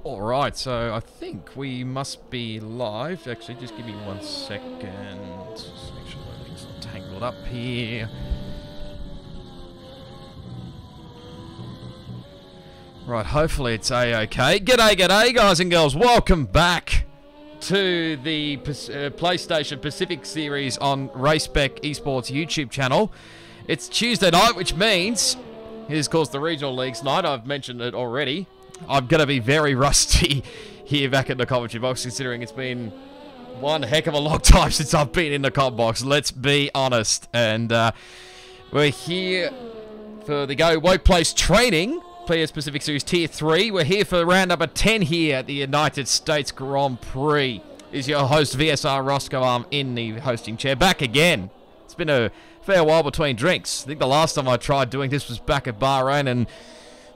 Alright, so I think we must be live. Actually, just give me 1 second. Just make sure everything's not tangled up here. Right, hopefully it's a-okay. G'day, guys and girls. Welcome back to the PlayStation Pacific Series on Race Spec Esports YouTube channel. It's Tuesday night, which means it is, of course, the Regional Leagues night. I've mentioned it already. I'm going to be very rusty here back in the commentary box, considering it's been one heck of a long time since I've been in the comp box. Let's be honest. And we're here for the Go Workplace Training Players Pacific Series Tier 3. We're here for round number 10 here at the United States Grand Prix. Is your host VSR Roscoe. I'm in the hosting chair. Back again. It's been a fair while between drinks. I think the last time I tried doing this was back at Bahrain, and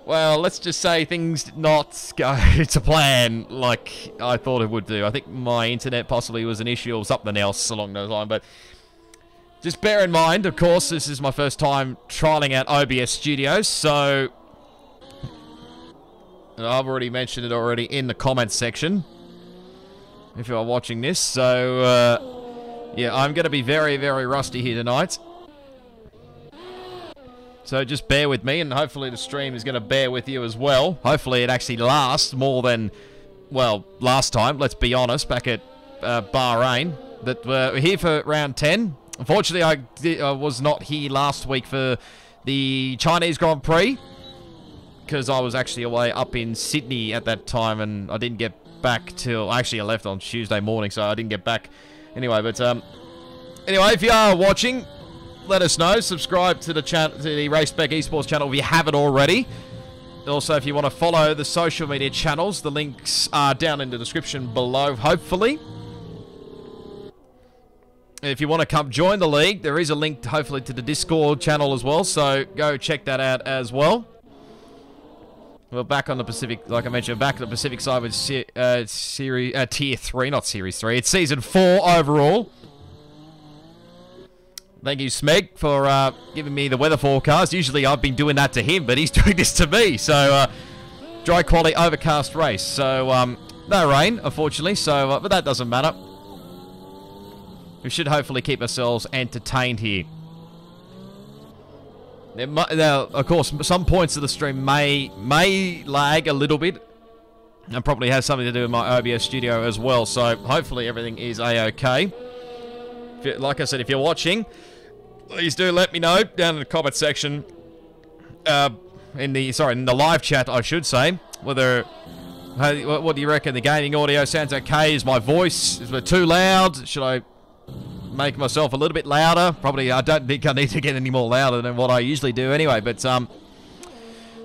well, let's just say things did not go to plan like I thought it would do. I think my internet possibly was an issue or something else along those lines, but just bear in mind, of course, this is my first time trialing out OBS Studios, so I've already mentioned it already in the comments section if you are watching this. So yeah, I'm going to be very, very rusty here tonight. So just bear with me, and hopefully the stream is going to bear with you as well. Hopefully it actually lasts more than, well, last time, let's be honest, back at Bahrain. That we're here for round 10. Unfortunately, I was not here last week for the Chinese Grand Prix, because I was actually away up in Sydney at that time, and I didn't get back till, actually I left on Tuesday morning, so I didn't get back anyway. But anyway, if you are watching, let us know. Subscribe to the channel, to the Race Spec Esports channel if you haven't already. Also, if you want to follow the social media channels, the links are down in the description below, hopefully. If you want to come join the league, there is a link, hopefully, to the Discord channel as well, so go check that out as well. We're back on the Pacific, like I mentioned, back on the Pacific side with Tier 3, not Series 3. It's Season 4 overall. Thank you, Smeg, for giving me the weather forecast. Usually I've been doing that to him, but he's doing this to me. So, dry quality, overcast race. So, no rain, unfortunately, so, but that doesn't matter. We should hopefully keep ourselves entertained here. Now, of course, some points of the stream may lag a little bit, and probably has something to do with my OBS studio as well. So, hopefully everything is a-okay. Like I said, if you're watching, please do let me know down in the comment section, in the live chat, I should say, whether, what do you reckon? The gaming audio sounds okay? Is my voice, is it too loud? Should I make myself a little bit louder? Probably, I don't think I need to get any more louder than what I usually do anyway, but,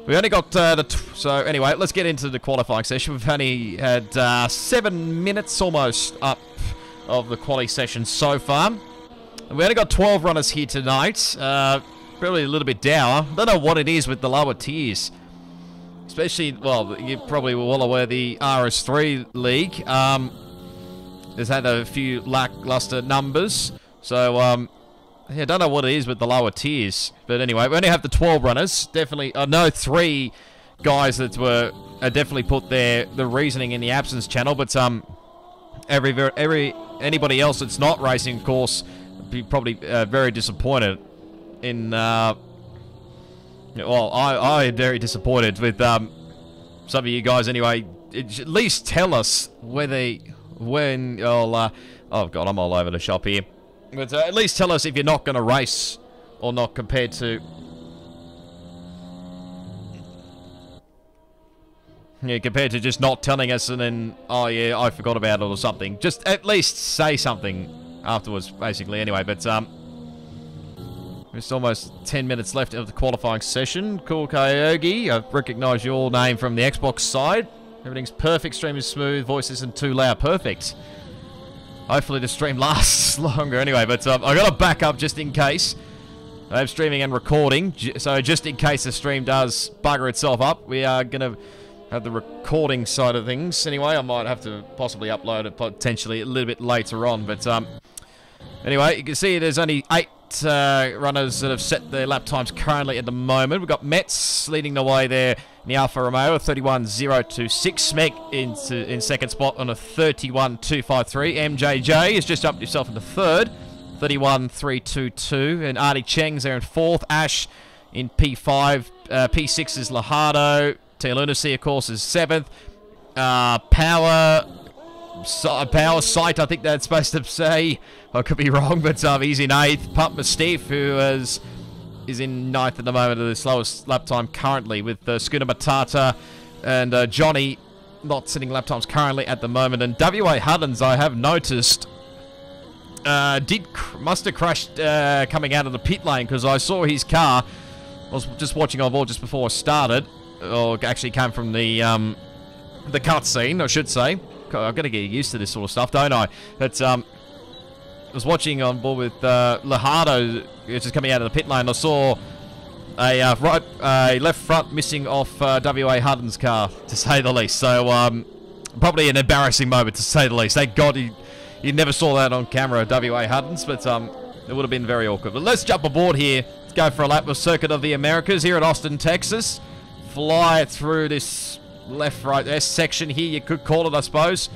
we only got, so anyway, let's get into the qualifying session. We've only had, 7 minutes almost up of the quali session so far. We only got 12 runners here tonight. Probably a little bit dour. Don't know what it is with the lower tiers. Especially, well, you probably were well aware the RS3 League has had a few lackluster numbers. So, yeah, don't know what it is with the lower tiers. But anyway, we only have the 12 runners. Definitely, I know 3 guys that were definitely put the reasoning in the absence channel, but anybody else that's not racing, of course, be probably very disappointed in, well, I am very disappointed with some of you guys anyway. At least tell us when oh god, I'm all over the shop here. But at least tell us if you're not going to race or not, compared to, yeah, compared to just not telling us and then, oh yeah, I forgot about it or something. Just at least say something afterwards, basically, anyway. But, it's almost 10 minutes left of the qualifying session. Cool Kyogi, I recognise your name from the Xbox side. Everything's perfect, stream is smooth, voice isn't too loud, perfect. Hopefully the stream lasts longer anyway, but I got a backup just in case. I have streaming and recording, so just in case the stream does bugger itself up, we are going to have the recording side of things. Anyway, I might have to possibly upload it potentially a little bit later on, but anyway, you can see there's only runners that have set their lap times currently at the moment. We've got Metz leading the way there in the Alfa Romeo, a 31.026. Smeg in second spot on a 31.253. MJJ has just upped himself into third, 31.322. And Artie Cheng's there in fourth. Ash in P5. P6 is Lahardo. Tia Lunacy, of course, is seventh. Power Sight, I think that's supposed to say. I could be wrong, but he's in eighth. Pup Mastif, who is in ninth at the moment, the slowest lap time currently, with Schooner Matata and Johnny not setting lap times currently at the moment. And WA Huddins, I have noticed, must have crashed coming out of the pit lane, because I saw his car. I was just watching on board just before I started, or actually came from the cutscene, I should say. I've got to get used to this sort of stuff, don't I? But I was watching on board with Lahardo, just coming out of the pit lane. I saw a left front missing off WA Huddin's car, to say the least. So probably an embarrassing moment, to say the least. Thank God you never saw that on camera, WA Huddin's, but it would have been very awkward. But let's jump aboard here. Let's go for a lap of Circuit of the Americas here at Austin, Texas. Fly through this left-right S section here, you could call it, I suppose.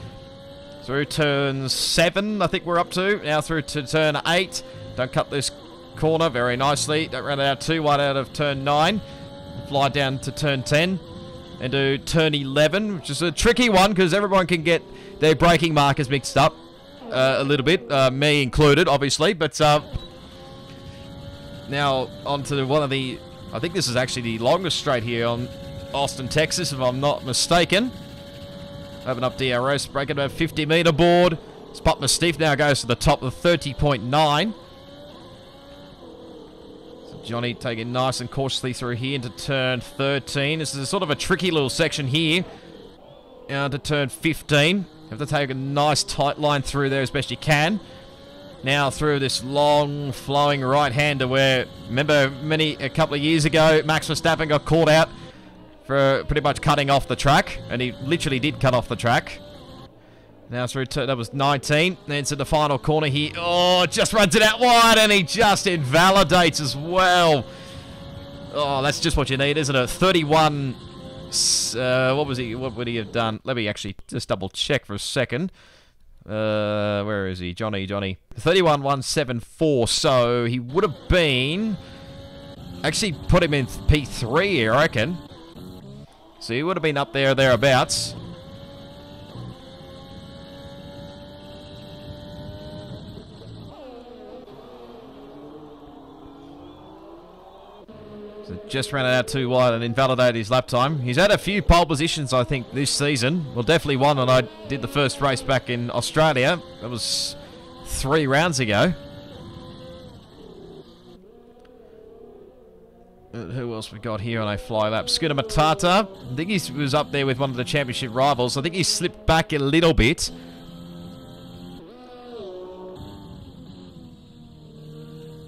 Through turn 7, I think we're up to. Now through to turn 8. Don't cut this corner very nicely. Don't run it out too wide out of turn 9. Fly down to turn 10. And do turn 11, which is a tricky one, because everyone can get their braking markers mixed up a little bit. Me included, obviously. But now onto one of the... I think this is actually the longest straight here on Austin, Texas, if I'm not mistaken. Open up DRS, breaking about 50-meter board. Spot Steve now goes to the top of 30.9. So Johnny taking nice and cautiously through here into turn 13. This is a sort of a tricky little section here. Now to turn 15. Have to take a nice tight line through there as best you can. Now through this long flowing right-hander where, remember a couple of years ago, Max Verstappen got caught out for pretty much cutting off the track, and he literally did cut off the track. Now through that was 19, then to the final corner here. Oh, just runs it out wide, and he just invalidates as well. Oh, that's just what you need, isn't it? 31. What would he have done? Let me actually just double check for a second. Where is he? Johnny. 31.174. So he would have been, actually put him in P3, I reckon. So he would have been up there, thereabouts. So just ran it out too wide and invalidated his lap time. He's had a few pole positions, I think, this season. Well, definitely one when I did the first race back in Australia. That was 3 rounds ago. Who else we got here on a fly lap? Schooner Matata. I think he was up there with one of the championship rivals. I think he slipped back a little bit.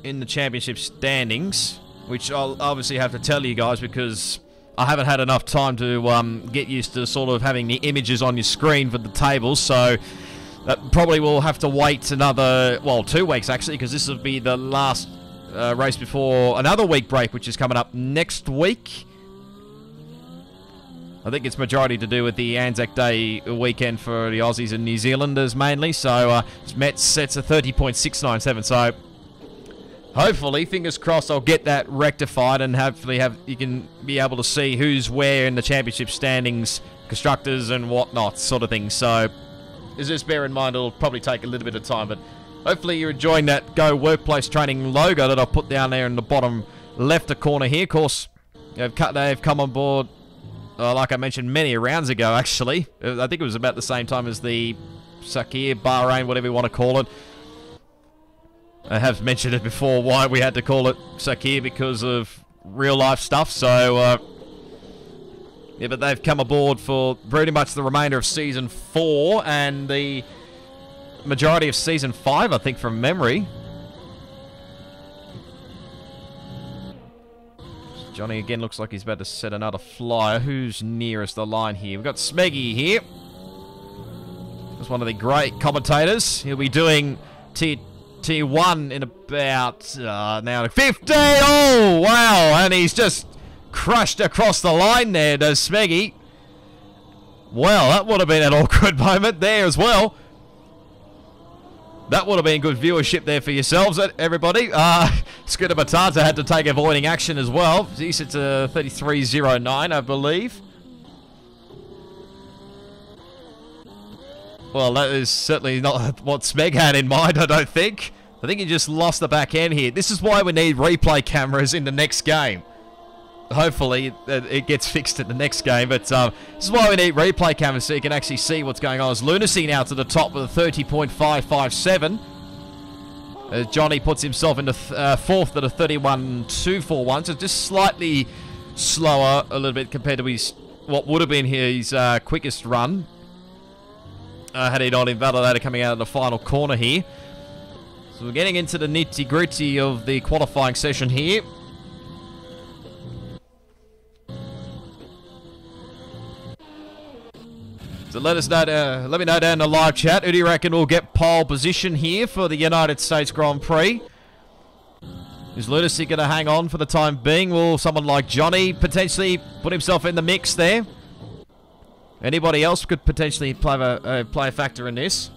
In the championship standings, which I'll obviously have to tell you guys because I haven't had enough time to get used to sort of having the images on your screen for the tables. So that probably will have to wait another, well, 2 weeks actually, because this will be the last race before another week break, which is coming up next week. I think it's majority to do with the Anzac Day weekend for the Aussies and New Zealanders mainly. So Metz sets a 30.697. So hopefully, fingers crossed, I'll get that rectified and hopefully you can be able to see who's where in the championship standings, constructors and whatnot, sort of thing. So just bear in mind it'll probably take a little bit of time, but hopefully you're enjoying that Go Workplace Training logo that I've put down there in the bottom left corner here. Of course, they've come on board, like I mentioned, many rounds ago, actually. I think it was about the same time as the Sakir, Bahrain, whatever you want to call it. I have mentioned it before, why we had to call it Sakir, because of real-life stuff. So, yeah, but they've come aboard for pretty much the remainder of Season 4 and the majority of Season 5, I think, from memory. Johnny again looks like he's about to set another flyer. Who's nearest the line here? We've got Smeggy here. He's one of the great commentators. He'll be doing Tier Tier 1 in about now 50. Oh, wow. And he's just crushed across the line there, does Smeggy. Well, that would have been an awkward moment there as well. That would have been good viewership there for yourselves, everybody. Scooter Batata had to take avoiding action as well. He's at 33.09, I believe. Well, that is certainly not what Smeg had in mind, I don't think. I think he just lost the back end here. This is why we need replay cameras in the next game. Hopefully, it gets fixed in the next game. But this is why we need replay cameras so you can actually see what's going on. As Lunacy now to the top with a 30.557. Johnny puts himself into fourth at a 31.241. So just slightly slower a little bit compared to his what would have been his quickest run. Had he not invalidated coming out of the final corner here. So we're getting into the nitty-gritty of the qualifying session here. So let us know, let me know down in the live chat. Who do you reckon will get pole position here for the United States Grand Prix? Is Lunacy going to hang on for the time being? Will someone like Johnny potentially put himself in the mix there? Anybody else could potentially play a factor in this.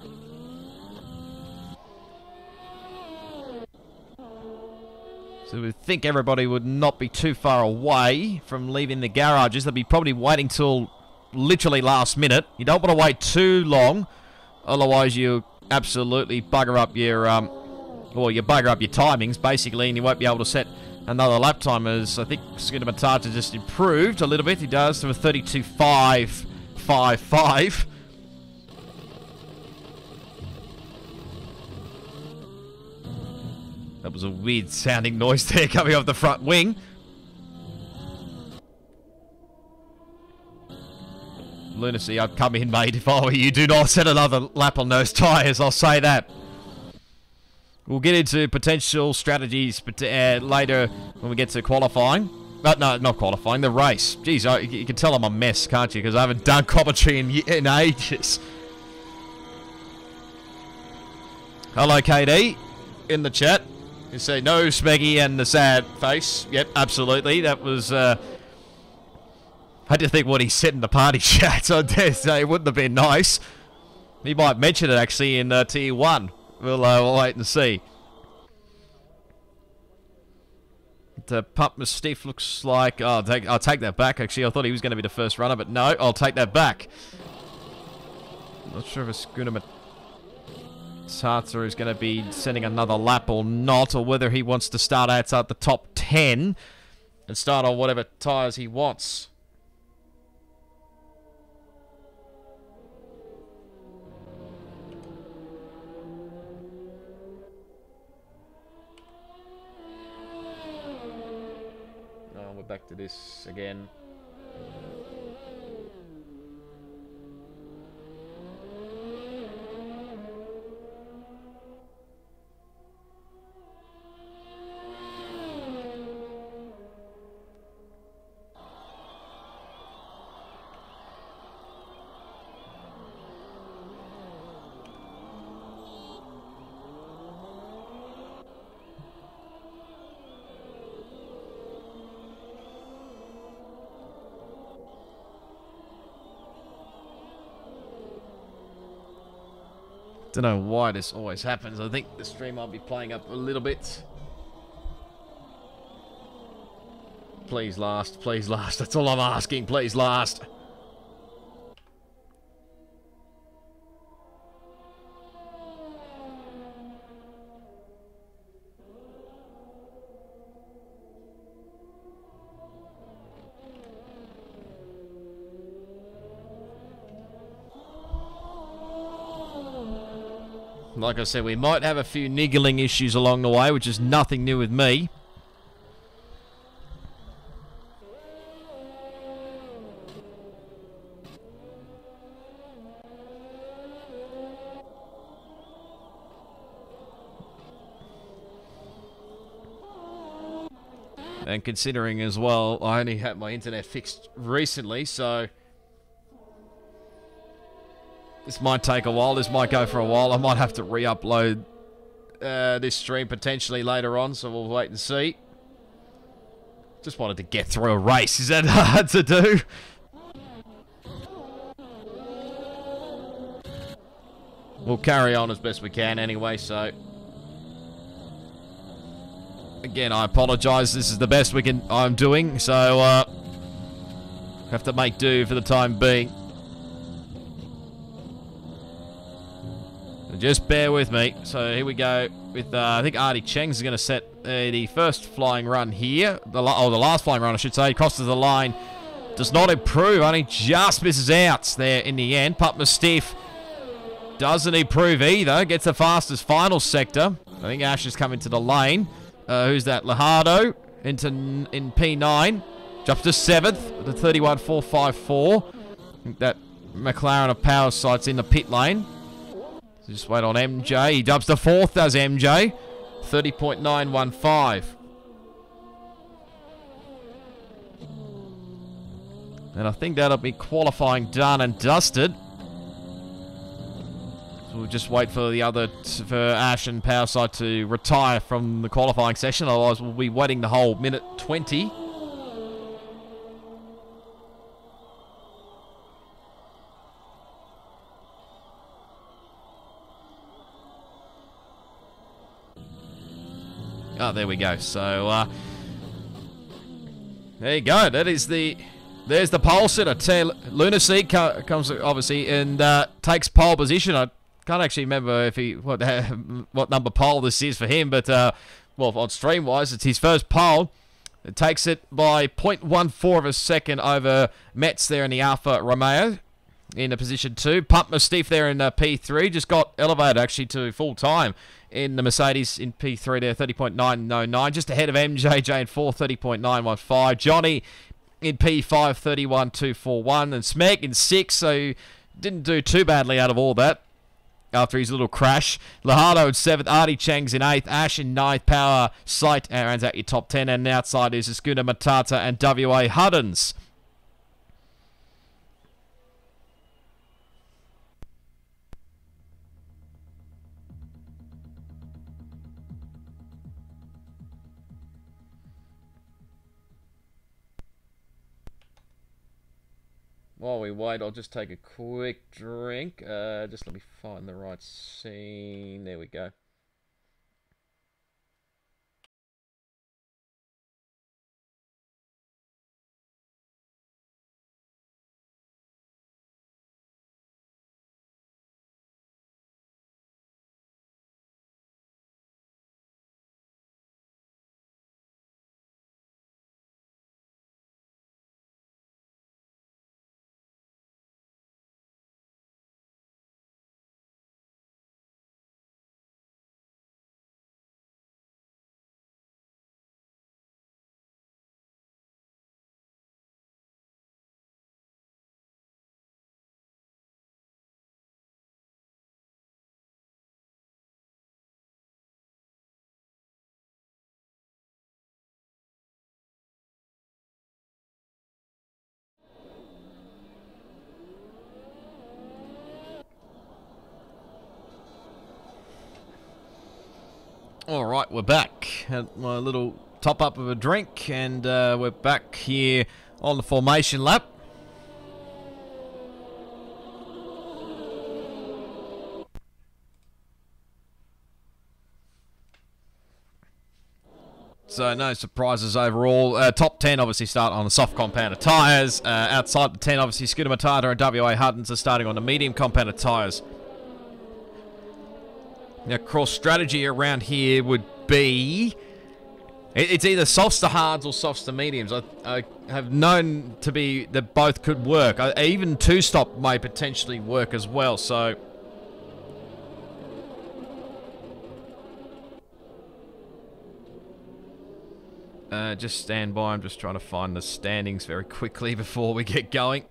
So we think everybody would not be too far away from leaving the garages. They'll be probably waiting till literally last minute. You don't want to wait too long, otherwise you absolutely bugger up your you bugger up your timings basically, and you won't be able to set another lap time. As I think Scooter Matata just improved a little bit. He does to a 32.555. That was a weird sounding noise there coming off the front wing. Lunacy, I'd come in, mate, if I were you. Do not set another lap on those tyres, I'll say that. We'll get into potential strategies later when we get to qualifying. No, not qualifying, the race. Jeez, you can tell I'm a mess, can't you? Because I haven't done commentary in ages. Hello, KD, in the chat. You say no, Smeggy, and the sad face. Yep, absolutely. That was... I had to think what he said in the party chat, so I dare say it wouldn't have been nice. He might mention it actually in Tier 1. We'll wait and see. The Pup Stiff looks like... Oh, I'll take that back, actually. I thought he was going to be the first runner, but no, I'll take that back. Not sure if it's Scooter Matata is going to be sending another lap or not, or whether he wants to start outside the top 10 and start on whatever tyres he wants. Back to this again. Don't know why this always happens. I think the stream I'll be playing up a little bit. Please last, please last. That's all I'm asking. Please last. Like I said, we might have a few niggling issues along the way, which is nothing new with me. And considering as well, I only had my internet fixed recently, so... this might take a while, this might go for a while. I might have to re-upload this stream potentially later on, so we'll wait and see. Just wanted to get through a race. Is that hard to do? We'll carry on as best we can anyway, so... Again, I apologise. This is the best I'm doing, so have to make do for the time being. Just bear with me. So here we go with, I think Artie Cheng's going to set the first flying run here. The last flying run, I should say. Crosses the line. Does not improve. Only just misses out there in the end. Pup Mastiff doesn't improve either. Gets the fastest final sector. I think Ash is coming to the lane. Who's that? Lahardo in P9. Jumps to 7th. The 31.454. I think that McLaren of Power Sight's in the pit lane. Just wait on MJ. He jumps to 4th, does MJ. 30.915. And I think that'll be qualifying done and dusted. So we'll just wait for for Ash and Powerside to retire from the qualifying session. Otherwise, we'll be waiting the whole minute 20. Oh, there we go. So, there you go. There's the pole sitter. Lunacy comes, obviously, and takes pole position. I can't actually remember if what number pole this is for him, but, well, on stream-wise, it's his first pole. It takes it by 0.14 of a second over Metz there in the Alfa Romeo in a position 2. Pump Mastiff there in P3. Just got elevated, actually, to full time in the Mercedes in P3 there, 30.909. Just ahead of MJJ in 4, 30.915. Johnny in P5, 31.241. And Smeg in 6, so didn't do too badly out of all that after his little crash. Lahardo in 7th. Artie Cheng's in 8th. Ash in 9th. Power Sight rounds out your top 10. And outside is Escuna Matata and WA Huddens. While we wait, I'll just take a quick drink. Just let me find the right scene. There we go. Alright, we're back. Had my little top up of a drink, and we're back here on the formation lap. So no surprises overall. Top 10 obviously start on the soft compounded tyres. Outside the 10, obviously Scooter Matata and WA Huddens are starting on the medium compounded tyres. Now, cross strategy around here would be... It's either softs to hards or softs to mediums. I have known to be that both could work. Even two-stop may potentially work as well, so... just stand by. I'm just trying to find the standings very quickly before we get going.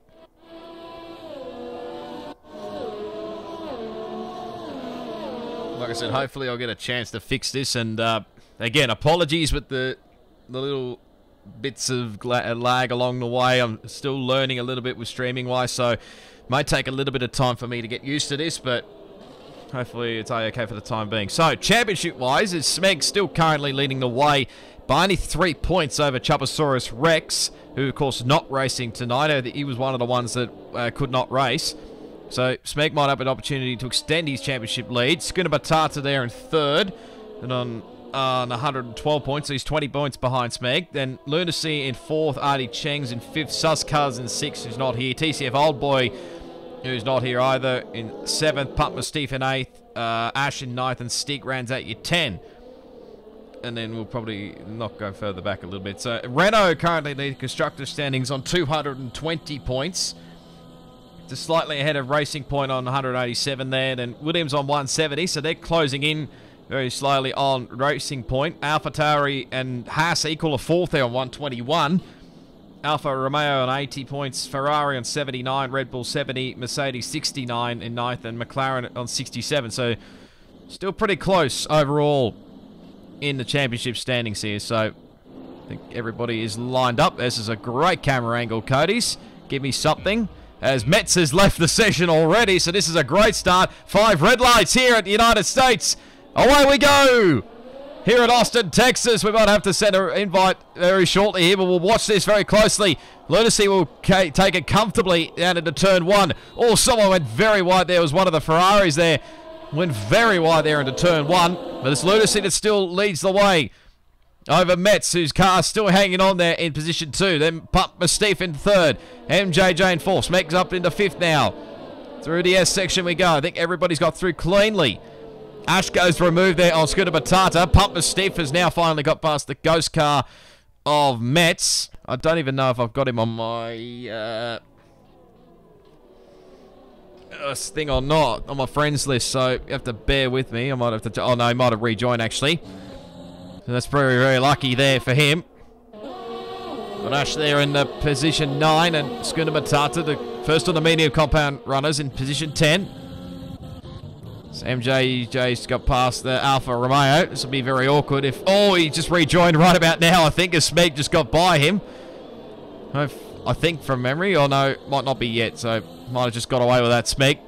Like I said, hopefully I'll get a chance to fix this. And again, apologies with the little bits of lag along the way. I'm still learning a little bit with streaming wise, so it may take a little bit of time for me to get used to this, but hopefully it's okay for the time being. So, championship-wise, is Smeg still currently leading the way by only 3 points over Chuposaurus Rex, who, of course, not racing tonight. He was one of the ones that could not race. So, Smeg might have an opportunity to extend his championship lead. Schooner Batata there in third, and on 112 points, so he's 20 points behind Smeg. Then Lunacy in fourth, Artie Cheng's in fifth, Suscars in sixth, who's not here. TCF Old Boy, who's not here either, in seventh. Punt Steve in eighth, Ash in ninth, and Stig rounds out your 10. And then we'll probably not go further back a little bit. So Renault currently leading constructor standings on 220 points. Just slightly ahead of Racing Point on 187 there. Then Williams on 170, so they're closing in very slowly on Racing Point. AlphaTauri and Haas equal a fourth there on 121. Alfa Romeo on 80 points, Ferrari on 79, Red Bull 70, Mercedes 69 in ninth, and McLaren on 67. So still pretty close overall in the championship standings here. So I think everybody is lined up. This is a great camera angle, Cody's. Give me something. As Metz has left the session already, so this is a great start. 5 red lights here at the United States. Away we go! Here at Austin, Texas. We might have to send an invite very shortly here, but we'll watch this very closely. Lunacy will take it comfortably down into turn 1. Oh, someone went very wide there. It was one of the Ferraris there. Went very wide there into turn 1. But it's Lunacy that still leads the way over Metz, whose car's still hanging on there in position 2. Then Pump Mystique in third. MJJ in fourth. Smeg's up into fifth now. Through the S section we go. I think everybody's got through cleanly. Ash goes for a move there on Scooter Batata. Pump Mystique has now finally got past the ghost car of Metz. I don't even know if I've got him on my thing or not, on my friends list, so you have to bear with me. I might have to... Oh, no, he might have rejoined, actually. So that's very, very lucky there for him. Got Ash there in position 9, and Schooner Matata, the first on the medium compound runners, in position 10. So MJ's got past the Alfa Romeo. This will be very awkward if... Oh, he just rejoined right about now, I think, as Smeg just got by him. I think from memory, or no, might not be yet, so might have just got away with that, Smeg.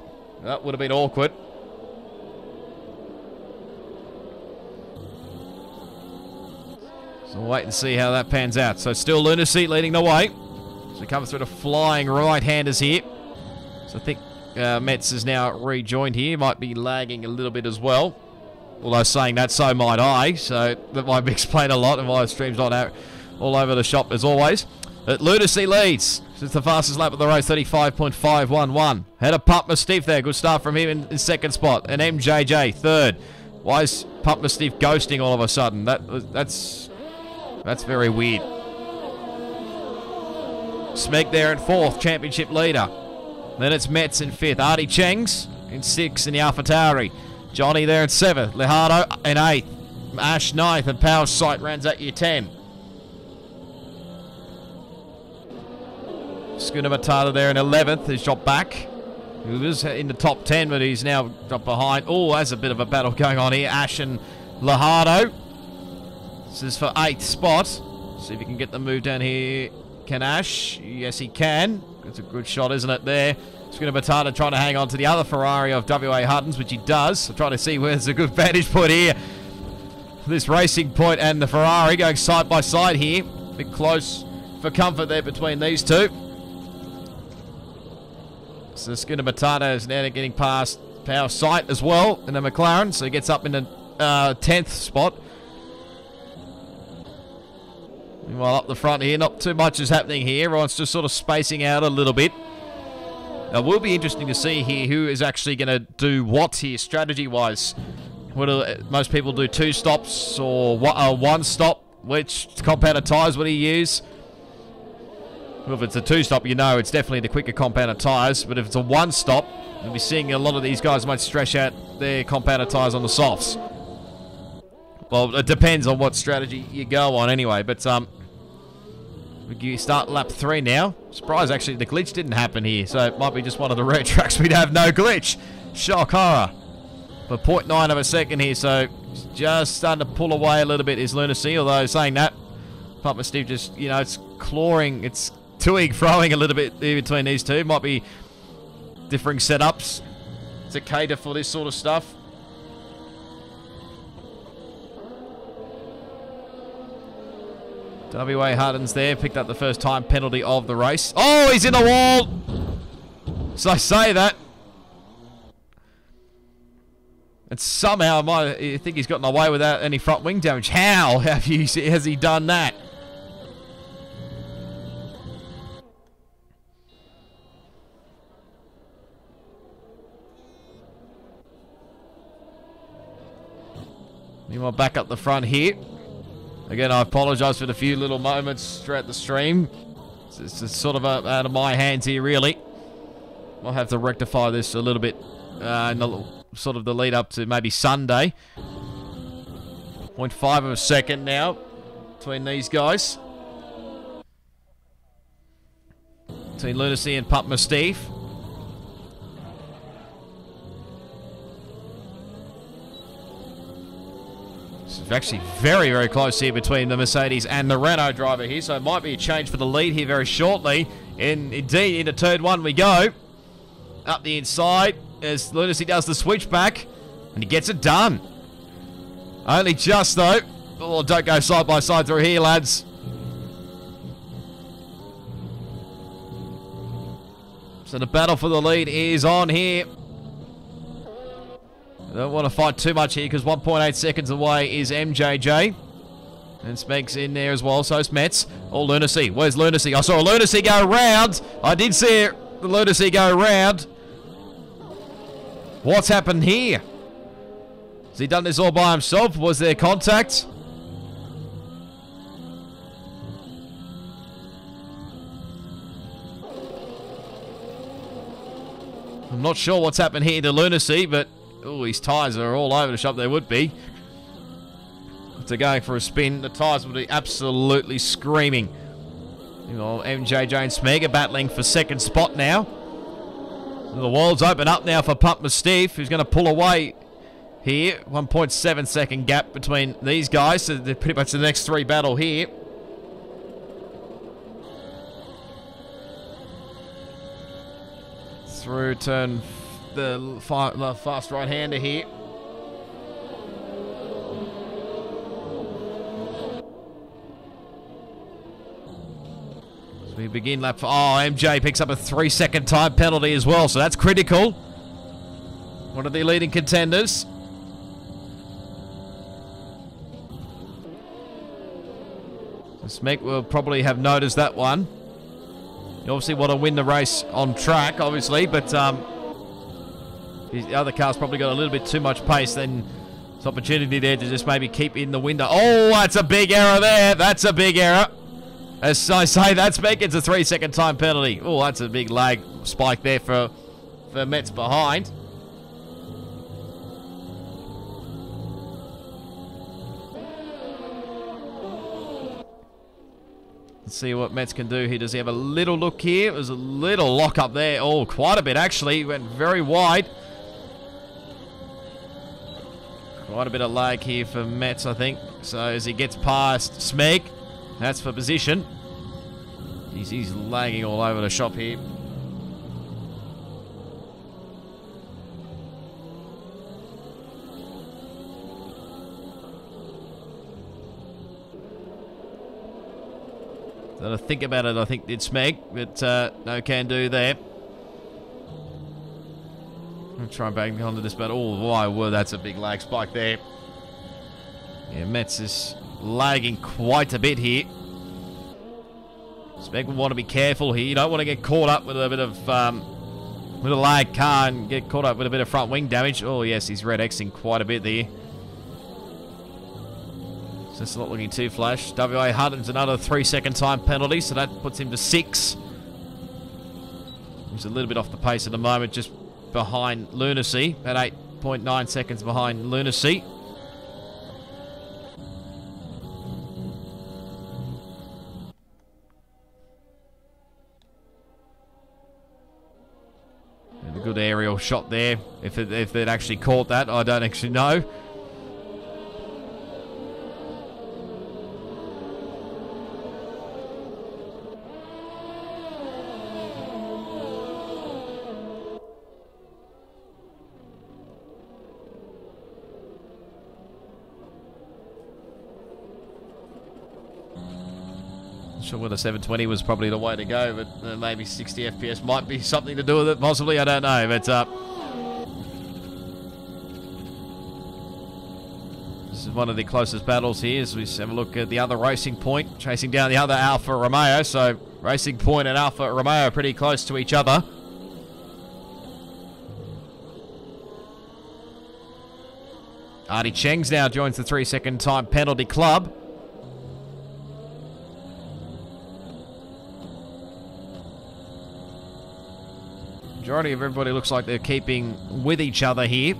That would have been awkward. So we'll wait and see how that pans out. So still Lunacy leading the way. So comes through the flying right-handers here. So I think Metz is now rejoined here. Might be lagging a little bit as well. Although saying that, so might I. So that might explain a lot, and why the stream's not out all over the shop as always. But Lunacy leads. It's the fastest lap of the race, 35.511. Had a Pump Mystique there. Good start from him in second spot. And MJJ third. Why is Pump Mystique ghosting all of a sudden? That's very weird. Smeg there in fourth, championship leader. Then it's Metz in fifth. Artie Cheng's in sixth in the AlphaTauri. Johnny there in seventh. Lejardo in eighth. Ash ninth, and Power Sight rounds at you 10. Schooner Matata there in 11th. He's dropped back. He was in the top 10, but he's now dropped behind. Oh, there's a bit of a battle going on here. Ash and Lejardo. This is for 8th spot. See if he can get the move down here. Can Ash? Yes, he can. It's a good shot, isn't it, there? Schooner Matata trying to hang on to the other Ferrari of W.A. Huttons, which he does. So trying to see where there's a good vantage point here. This Racing Point and the Ferrari going side by side here. A bit close for comfort there between these two. So Schooner Matata is now getting past Power Sight as well in the McLaren. So he gets up in the 10th spot. Meanwhile, up the front here, not too much is happening here. Everyone's just sort of spacing out a little bit. Now, it will be interesting to see here who is actually going to do what here, strategy-wise. Whether most people do 2 stops or 1 stop. Which compounder tyres would he use? Well, if it's a 2 stop, you know it's definitely the quicker compounder tyres. But if it's a 1 stop, you'll be seeing a lot of these guys might stretch out their compounder tyres on the softs. Well, it depends on what strategy you go on anyway. But you start lap 3 now. Surprised actually the glitch didn't happen here. So it might be just one of the rare tracks we'd have no glitch. Shock horror. But 0.9 of a second here. So just starting to pull away a little bit is Lunacy. Although saying that, Pump Mystique just, you know, it's clawing. It's toing, throwing a little bit in between these two. Might be differing setups to cater for this sort of stuff. WA Hardens there, picked up the first time penalty of the race. Oh, he's in the wall! So I say that. And somehow I think he's gotten away without any front wing damage. How has he done that? Meanwhile, back up the front here. Again, I apologise for the few little moments throughout the stream. It's sort of out of my hands here, really. I'll have to rectify this a little bit in the, sort of the lead up to maybe Sunday. 0.5 of a second now between these guys. Between Lunacy and Pump Mystique. It's actually very, very close here between the Mercedes and the Renault driver here, so it might be a change for the lead here very shortly. And indeed, into turn one we go. Up the inside as Lunacy does the switchback, and he gets it done. Only just, though. Oh, don't go side by side through here, lads. So the battle for the lead is on here. I don't want to fight too much here because 1.8 seconds away is MJJ. And Smeg's in there as well, so is Metz. Oh, Lunacy. Where's Lunacy? I saw Lunacy go round. I did see the Lunacy go round. What's happened here? Has he done this all by himself? Was there contact? I'm not sure what's happened here to Lunacy, but oh, his tyres are all over the shop. They would be. After going for a spin, the tyres would be absolutely screaming. You know, MJJ and Smeg are battling for second spot now. The walls open up now for Pump Mystique, who's going to pull away here. 1.7 second gap between these guys, so they're pretty much the next three battle here. Through turn the fast right-hander here. We begin lap 4. Oh, MJ picks up a 3-second time penalty as well, so that's critical. One of the leading contenders. Smeg will probably have noticed that one. You obviously want to win the race on track, obviously, but the other car's probably got a little bit too much pace. Then there's opportunity there to just maybe keep in the window. Oh, that's a big error there. That's a big error. As I say, that's Smeg gets a 3-second time penalty. Oh, that's a big lag spike there for Metz behind. Let's see what Metz can do here. Does he have a little look here? There's a little lock up there. Oh, quite a bit actually. Went very wide. Quite a bit of lag here for Metz, I think. So as he gets past Smeg, that's for position. He's lagging all over the shop here. Got to think about it, I think, did Smeg, but no can do there. I'll try and bang onto this, but oh, my word, that's a big lag spike there. Yeah, Metz is lagging quite a bit here. Smeg will want to be careful here. You don't want to get caught up with a bit of with a lag car and get caught up with a bit of front wing damage. Oh yes, he's red Xing quite a bit there. So it's not looking too flash. WA Hutton's another 3-second time penalty, so that puts him to 6. He's a little bit off the pace at the moment, just behind Lunacy, at 8.9 seconds behind Lunacy. And a good aerial shot there. If they'd actually caught that, I don't actually know. sure whether 720 was probably the way to go, but maybe 60 FPS might be something to do with it, possibly, I don't know, but this is one of the closest battles here, as we have a look at the other Racing Point, chasing down the other Alfa Romeo, so Racing Point and Alfa Romeo are pretty close to each other. Artie Cheng's now joins the 3-second time penalty club. Majority of everybody looks like they're keeping with each other here.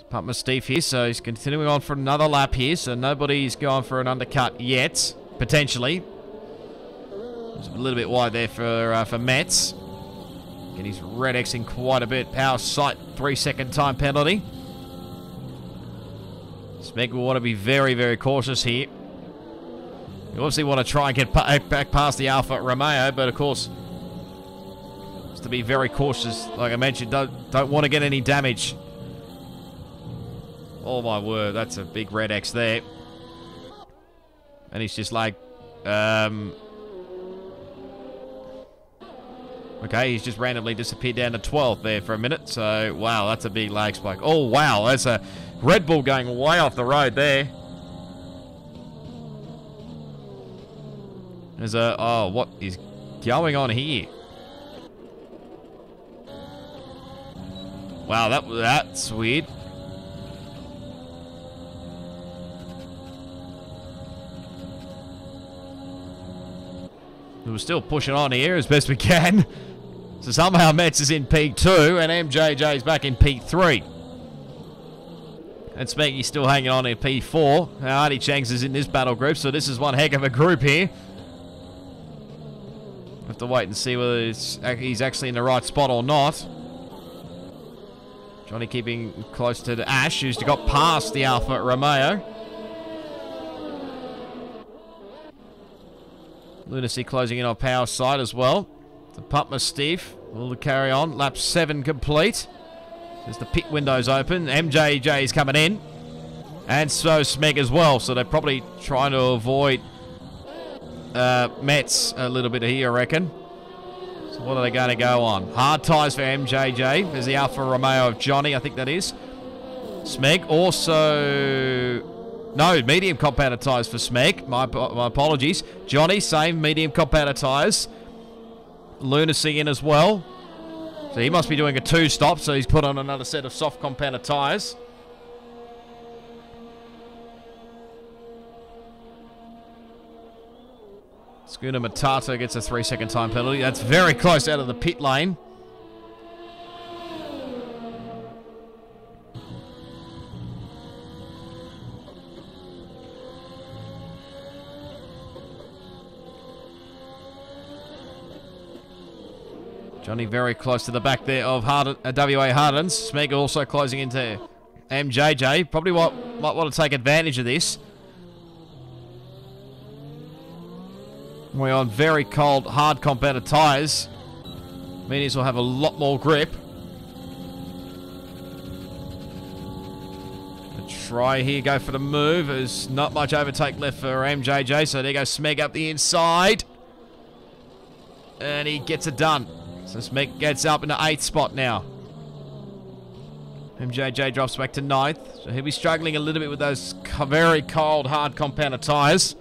Putman Steve here, so he's continuing on for another lap here, so nobody's going for an undercut yet, potentially. It's a little bit wide there for Metz. And he's red Xing quite a bit. Power sight, 3-second time penalty. Smeg will want to be very, very cautious here. You obviously want to try and get back past the Alfa Romeo, but of course, just to be very cautious, like I mentioned, don't want to get any damage. Oh my word, that's a big red X there. And he's just like, okay, he's just randomly disappeared down to 12th there for a minute. So, wow, that's a big lag spike. Oh, wow, that's a Red Bull going way off the road there. There's a, oh, what is going on here? Wow, that's weird. We're still pushing on here as best we can. So somehow Metz is in P2 and MJJ is back in P3. And Smeggy's still hanging on in P4. Now Artie Changs is in this battle group, so this is one heck of a group here. Have to wait and see whether he's actually in the right spot or not. Johnny keeping close to the Ash, who's got past the Alfa Romeo. Lunacy closing in on power side as well. The Putma Steve will carry on. Lap 7 complete. There's the pit windows open. MJJ is coming in. And so Smeg as well. So they're probably trying to avoid Metz a little bit here, I reckon. So what are they going to go on? Hard tyres for MJJ. There's the Alfa Romeo of Johnny, I think that is. Smeg also... No, medium compounder tyres for Smeg. My apologies. Johnny, same medium compounder tyres. Lunacy in as well. So he must be doing a 2-stop, so he's put on another set of soft compounder tyres. Schooner Matata gets a 3-second time penalty. That's very close out of the pit lane. Johnny very close to the back there of WA Hardens. Smeg also closing into MJJ. Probably might want to take advantage of this. We're on very cold, hard compounder tyres. Mediums will have a lot more grip. A try here, go for the move. There's not much overtake left for MJJ, so there goes Smeg up the inside. And he gets it done. So Smeg gets up in the 8th spot now. MJJ drops back to 9th. So he'll be struggling a little bit with those very cold, hard compounder tyres.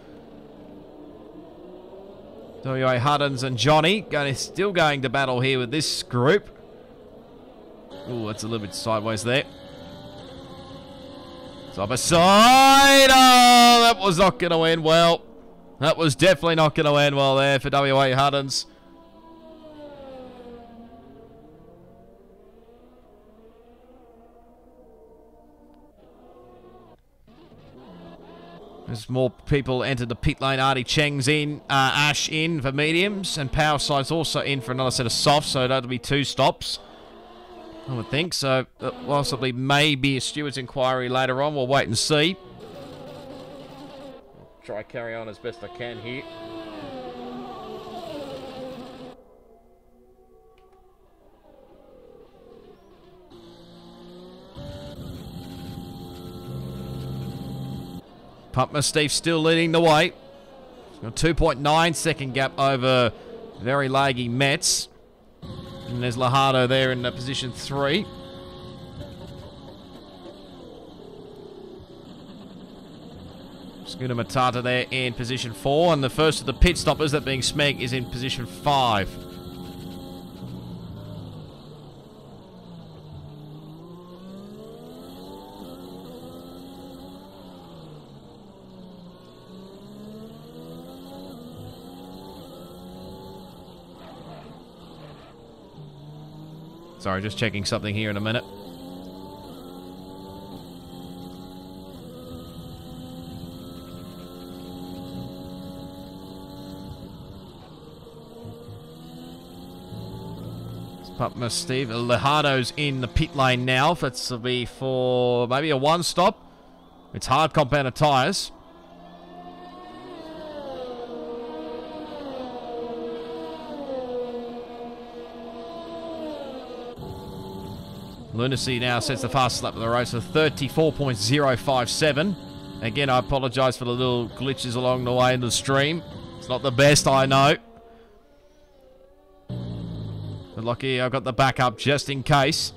WA Huddins and Johnny still going to battle here with this group. Oh, that's a little bit sideways there. Side by side. Oh, that was not going to end well. That was definitely not going to end well there for WA Huddins. As more people entered the pit lane, Artie Cheng's in, Ash in for mediums, and Power Side's also in for another set of softs, so that'll be 2 stops, I would think. So possibly maybe a steward's inquiry later on. We'll wait and see. I'll try carry on as best I can here. Putma Steve still leading the way. Got 2.9 second gap over very laggy Mets. And there's Lajado there in position 3. Schooner Matata there in position 4. And the first of the pit stoppers, that being Smeg, is in position 5. Sorry, just checking something here in a minute. Pump Steve. Lajado's in the pit lane now. That's will be for maybe a one stop. It's hard compounded tyres. Lunacy now sets the fastest lap of the race with 34.057. Again, I apologise for the little glitches along the way in the stream. It's not the best, I know. But lucky I've got the backup just in case.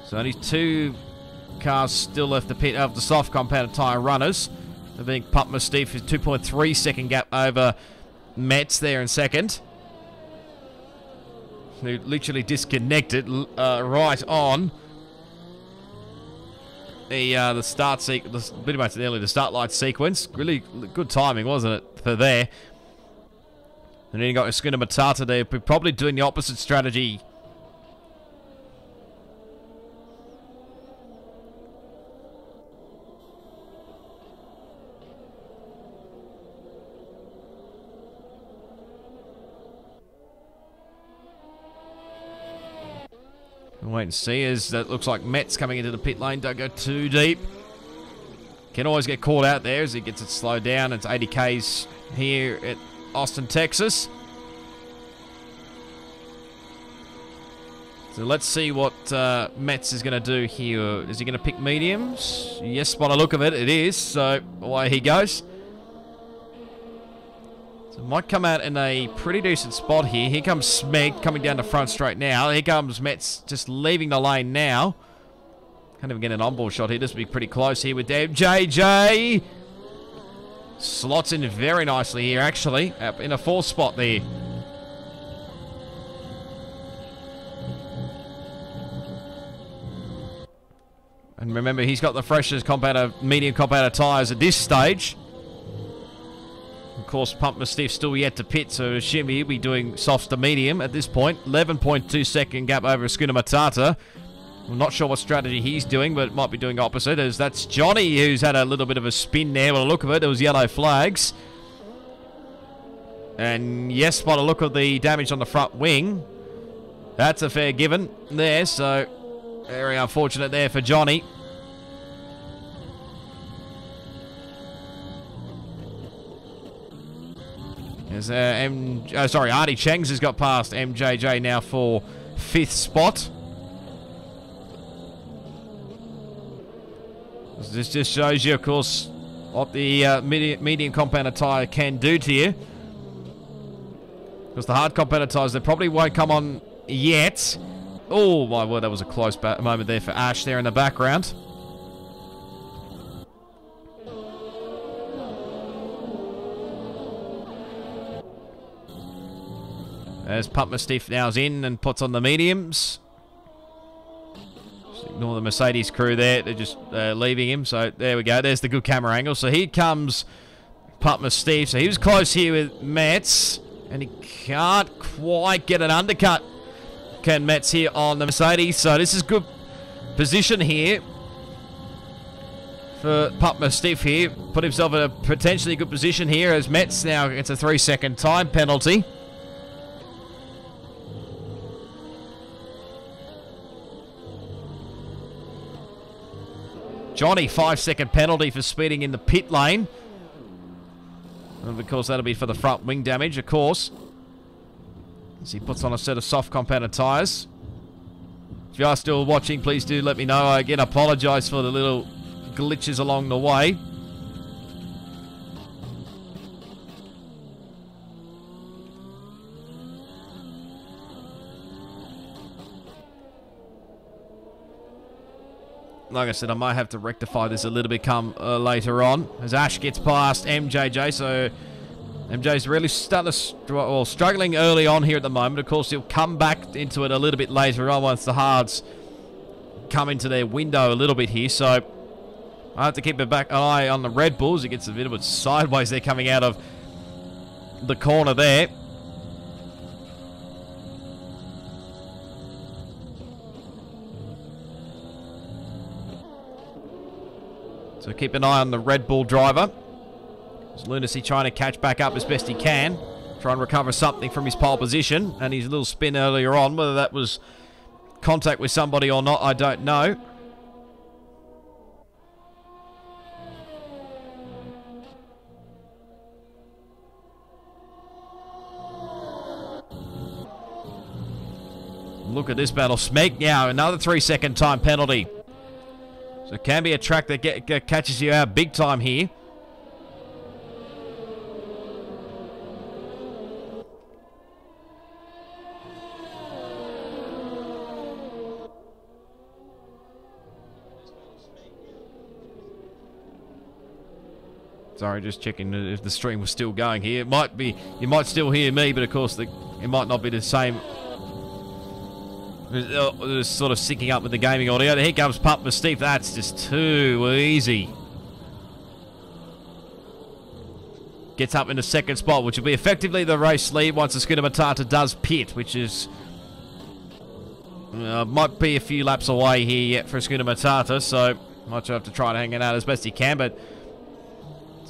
So only 2 cars still left the pit of the soft compounded tyre runners. They're being pumped with Steve for 2.3 second gap over Metz there in second. Who literally disconnected right on the start sequence, pretty much nearly the start light sequence. Really good timing, wasn't it, for there? And then you got Schooner Matata there, probably doing the opposite strategy. We'll wait and see, as that looks like Metz coming into the pit lane. Don't go too deep. Can always get caught out there as he gets it slowed down. It's 80 Ks here at Austin, Texas. So let's see what Metz is going to do here. Is he going to pick mediums? Yes, by the look of it, it is. So away he goes. So might come out in a pretty decent spot here. Here comes Smeg coming down the front straight now. Here comes Metz just leaving the lane now. Can't even get an onboard shot here. This will be pretty close here with MJJ. Slots in very nicely here, actually. Up in a 4th spot there. And remember, he's got the freshest medium compounder tyres at this stage. Of course, Pump Mastiff still yet to pit, so assume he'll be doing soft to medium at this point. 11.2 second gap over Schooner Matata. I'm not sure what strategy he's doing, but might be doing opposite, as that's Johnny who's had a little bit of a spin there. By the look of it, there was yellow flags. And yes, by the look of the damage on the front wing, that's a fair given there, so very unfortunate there for Johnny. As Artie Chengs has got past MJJ now for 5th spot. This just shows you, of course, what the medium compounded tyre can do to you. Because the hard compounded tyres, they probably won't come on yet. Oh, my word, that was a close moment there for Ash there in the background. As Pump Mastiff now's in and puts on the mediums. Just ignore the Mercedes crew there. They're just leaving him. So there we go. There's the good camera angle. So here comes Pump Mastiff. So he was close here with Metz. And he can't quite get an undercut. Can Metz here on the Mercedes. So this is good position here for Pump Mastiff here. Put himself in a potentially good position here as Metz now gets a 3-second time penalty. Johnny, 5-second penalty for speeding in the pit lane. And of course, that'll be for the front wing damage, of course. As he puts on a set of soft compounded tyres. If you are still watching, please do let me know. Again, I apologise for the little glitches along the way. like I said, I might have to rectify this a little bit come later on. As Ash gets past MJJ, so MJ's really starting to struggling early on here at the moment. Of course, he'll come back into it a little bit later on once the hards come into their window a little bit here. So I have to keep an eye on the Red Bulls. He gets a bit of it sideways there coming out of the corner there. So keep an eye on the Red Bull driver. There's Lunacy trying to catch back up as best he can. Try and recover something from his pole position. And his little spin earlier on, whether that was contact with somebody or not, I don't know. Look at this battle. Smeg now, another 3-second time penalty. So it can be a track that catches you out big time here. Sorry, just checking if the stream was still going here. It might be, you might still hear me, but of course it might not be the same. It's sort of syncing up with the gaming audio. Here comes Pump Mystique. That's just too easy. Gets up in the second spot, which will be effectively the race lead once the Schooner Matata does pit, which is might be a few laps away here yet for Schooner Matata, so might have to try and hang it out as best he can, but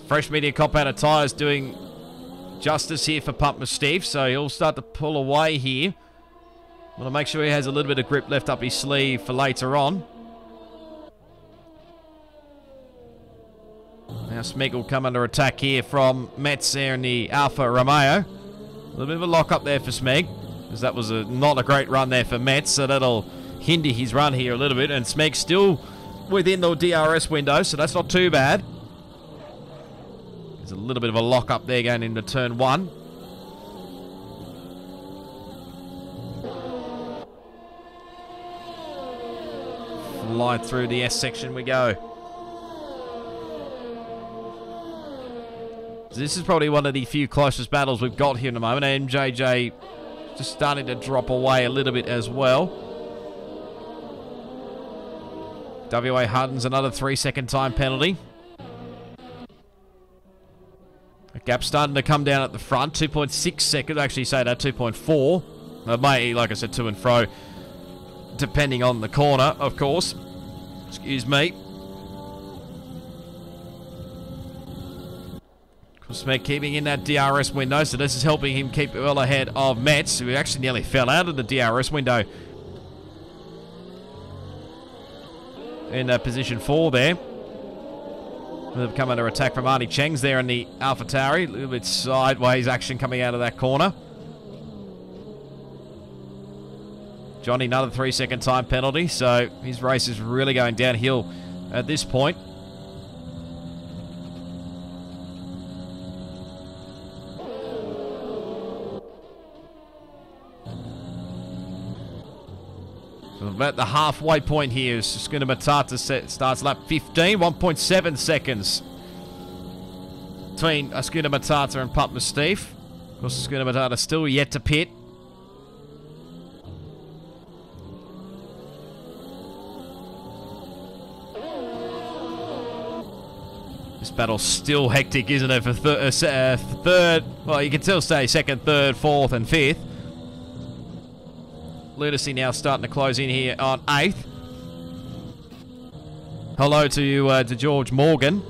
fresh medium compounded tyres doing justice here for Pump Mystique, so he'll start to pull away here. Want to make sure he has a little bit of grip left up his sleeve for later on. Now Smeg will come under attack here from Metz there in the Alfa Romeo. A little bit of a lock up there for Smeg, because that was not a great run there for Metz, so that'll hinder his run here a little bit. And Smeg still within the DRS window, so that's not too bad. There's a little bit of a lock up there going into turn 1. Line through the S section we go. This is probably one of the few closest battles we've got here in the moment. MJJ just starting to drop away a little bit as well. WA Hutton's another 3-second time penalty. The gap starting to come down at the front. 2.6 seconds. Actually say that 2.4. It may, like I said, to and fro, depending on the corner, of course. Excuse me. Smeg keeping in that DRS window, so this is helping him keep well ahead of Metz, who actually nearly fell out of the DRS window. In position 4 there. They've come under attack from Arnie Cheng's there in the AlphaTauri. A little bit sideways action coming out of that corner. Johnny, another 3-second time penalty, so his race is really going downhill at this point. So about the halfway point here is Schooner Matata starts lap 15, 1.7 seconds between Schooner Matata and Pump Mystique. Of course, Schooner Matata still yet to pit. This battle's still hectic, isn't it, for third, well, you can still say second, third, fourth, and fifth. Lunacy now starting to close in here on 8th. Hello to George Morgan.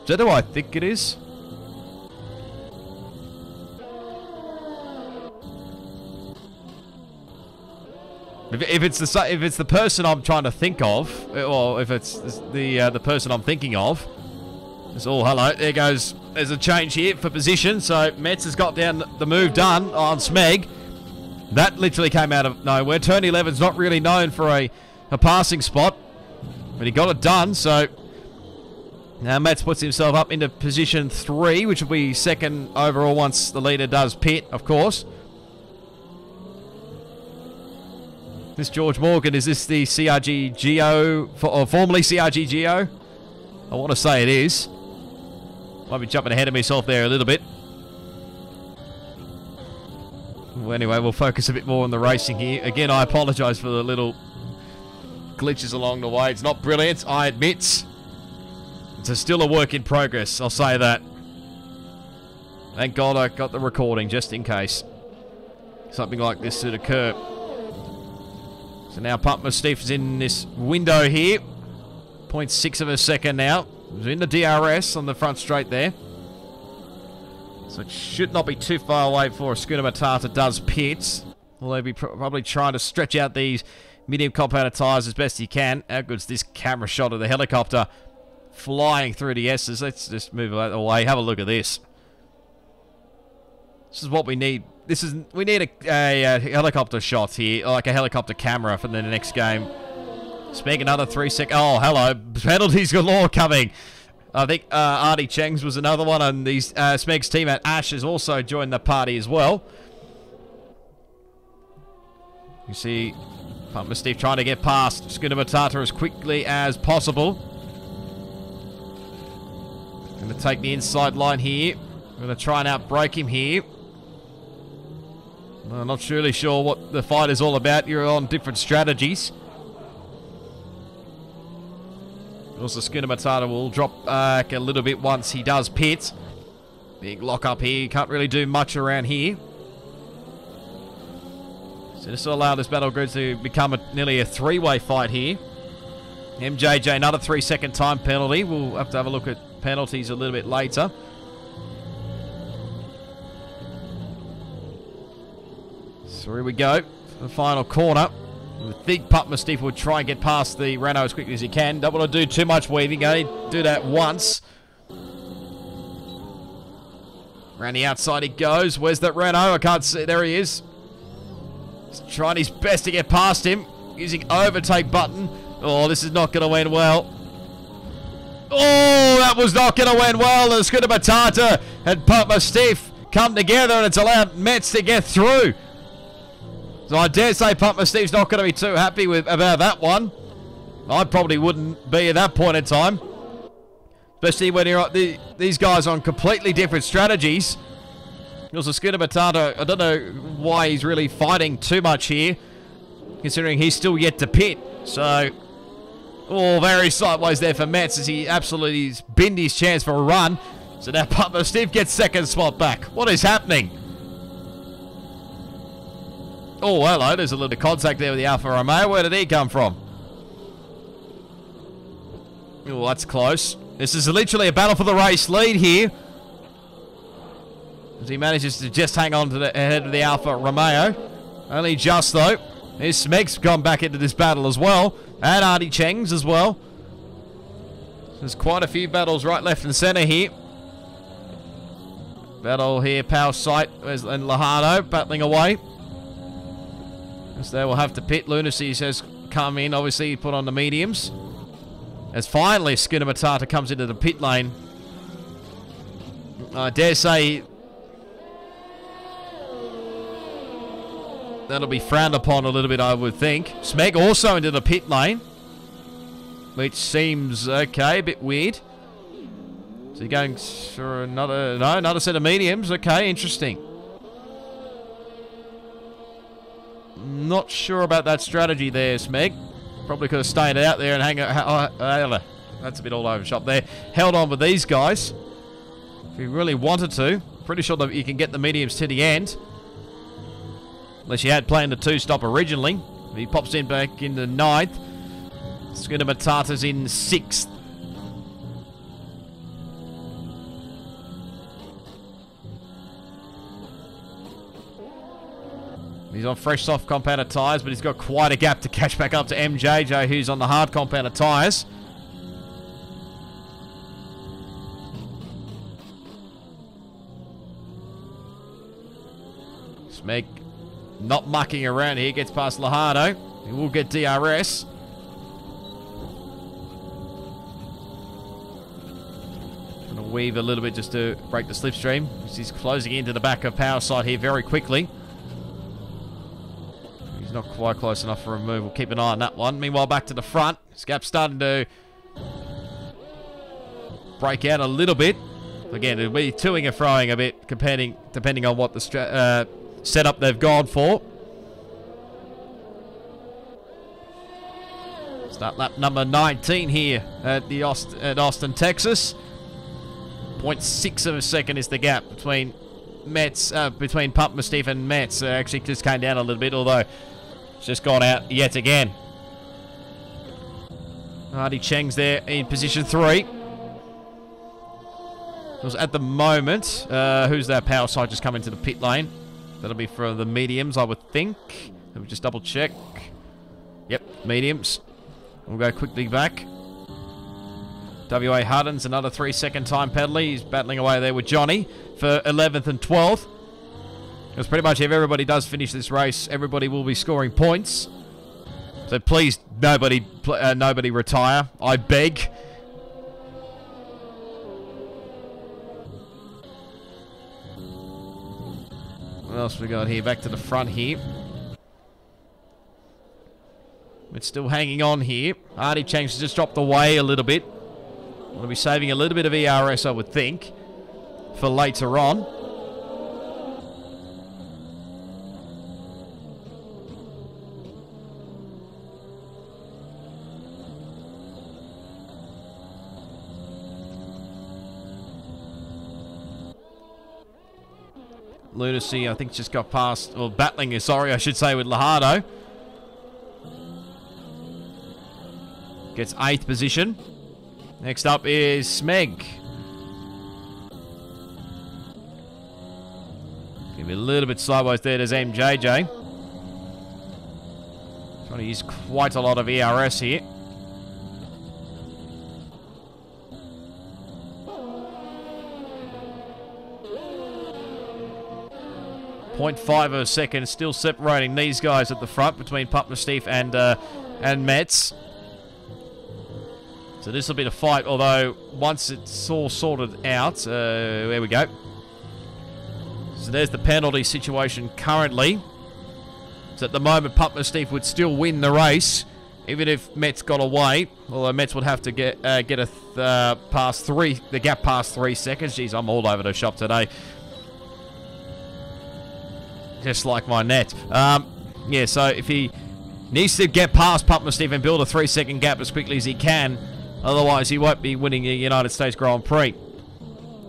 Is that who I think it is? If it's the person I'm trying to think of, or if it's the person I'm thinking of, it's all hello. There goes. There's a change here for position. So Metz has got down the move done on Smeg. That literally came out of nowhere. Turn 11's not really known for a passing spot, but he got it done. So now Metz puts himself up into position 3, which will be second overall once the leader does pit, of course. This George Morgan, is this the CRG Geo, or formerly CRG Geo? I want to say it is. Might be jumping ahead of myself there a little bit. Well, anyway, we'll focus a bit more on the racing here. Again, I apologise for the little glitches along the way. It's not brilliant, I admit. It's still a work in progress, I'll say that. Thank God I got the recording, just in case something like this should occur. So now Pump Mystique is in this window here. 0.6 of a second now. He's in the DRS on the front straight there. So it should not be too far away before Schooner Matata does pits. Although he'll be probably trying to stretch out these medium compounded tyres as best he can. How good's this camera shot of the helicopter flying through the S's? Let's just move that away. Have a look at this. This is what we need. We need a helicopter shot here, like a helicopter camera for the next game. Spec another 3 seconds. Oh, hello. Penalties galore coming. I think Artie Cheng's was another one, and these Smeg's team at Ash has also joined the party as well. You see Pump Mystique trying to get past Schooner Matata as quickly as possible. Going to take the inside line here. Going to try and outbrake him here. I'm not really sure what the fight is all about. You're on different strategies. Also, Schooner Matata will drop back a little bit once he does pit. Big lock up here. Can't really do much around here. So this will allow this battle grid to become nearly a three-way fight here. MJJ, another 3 second time penalty. We'll have to have a look at penalties a little bit later. So here we go. The final corner. I think Pump Mystique will try and get past the Renault as quickly as he can. Don't want to do too much weaving. Only do that once. Around the outside he goes. Where's that Renault? I can't see. There he is. He's trying his best to get past him. Using overtake button. Oh, this is not going to end well. Oh, that was not going to end well. The Schooner Matata and Pump Mystique come together, and it's allowed Mets to get through. So I dare say Pump Mystique's not going to be too happy about that one. I probably wouldn't be at that point in time. Especially when you're these guys are on completely different strategies. Also, Schooner Matata, I don't know why he's really fighting too much here, considering he's still yet to pit. So, oh, very sideways there for Mets as he absolutely binned his chance for a run. So now Pump Mystique gets second spot back. What is happening? Oh, hello, there's a little bit of contact there with the Alfa Romeo. Where did he come from? Oh, that's close. This is literally a battle for the race lead here. As he manages to just hang on to the head of the Alfa Romeo. Only just, though. Here's Smeg's gone back into this battle as well. And Artie Cheng's as well. There's quite a few battles right, left and centre here. Battle here, Power Sight and Lajano battling away. So they will have to pit. Lunacy has come in, obviously put on the mediums. As finally Schooner Matata comes into the pit lane. I dare say that'll be frowned upon a little bit, I would think. Smeg also into the pit lane, which seems okay, a bit weird. So you're going for another set of mediums. Okay, interesting. Not sure about that strategy there, Smeg. Probably could have stayed out there and that's a bit all over the shop there. Held on with these guys. If you really wanted to. Pretty sure that you can get the mediums to the end. Unless you had planned a two-stop originally. If he pops in back in the 9th. Schooner Matata's in 6th. He's on fresh soft compounded tyres, but he's got quite a gap to catch back up to MJJ, who's on the hard compounded tyres. Smeg not mucking around here, gets past Lajano. He will get DRS. Trying to weave a little bit just to break the slipstream. He's closing into the back of Power Side here very quickly. He's not quite close enough for a move. We'll keep an eye on that one. Meanwhile, back to the front. Scap's starting to break out a little bit. Again, it'll be toing and froing a bit, depending on what the setup they've gone for. Start lap number 19 here at Austin, Texas. 0.6 of a second is the gap between between Pump Mystique and Metz. Actually just came down a little bit, although it's just gone out yet again. Hardy Cheng's there in position 3. Because at the moment, who's that power side just coming to the pit lane? That'll be for the mediums, I would think. Let me just double check. Yep, mediums. We'll go quickly back. WA Hutton's another 3-second time penalty. He's battling away there with Johnny for 11th and 12th. Because pretty much if everybody does finish this race, everybody will be scoring points. So please, nobody retire. I beg. What else we got here? Back to the front here. It's still hanging on here. Hardy Chang's just dropped away a little bit. We'll be saving a little bit of ERS, I would think, for later on. Lunacy, I think, just got past, or battling, sorry, I should say, with Lahardo. Gets 8th position. Next up is Smeg. Give me a little bit sideways there. There's MJJ. Trying to use quite a lot of ERS here. .5 of a second, still separating these guys at the front between Pump Mystique and Metz. So this will be the fight, although once it's all sorted out, there we go. So there's the penalty situation currently. So at the moment, Pump Mystique would still win the race, even if Metz got away. Although Metz would have to get a past 3, the gap past 3 seconds. Jeez, I'm all over the shop today. Just like my net. Yeah, so if he needs to get past Pump Mystique and build a 3-second gap as quickly as he can, otherwise he won't be winning the United States Grand Prix.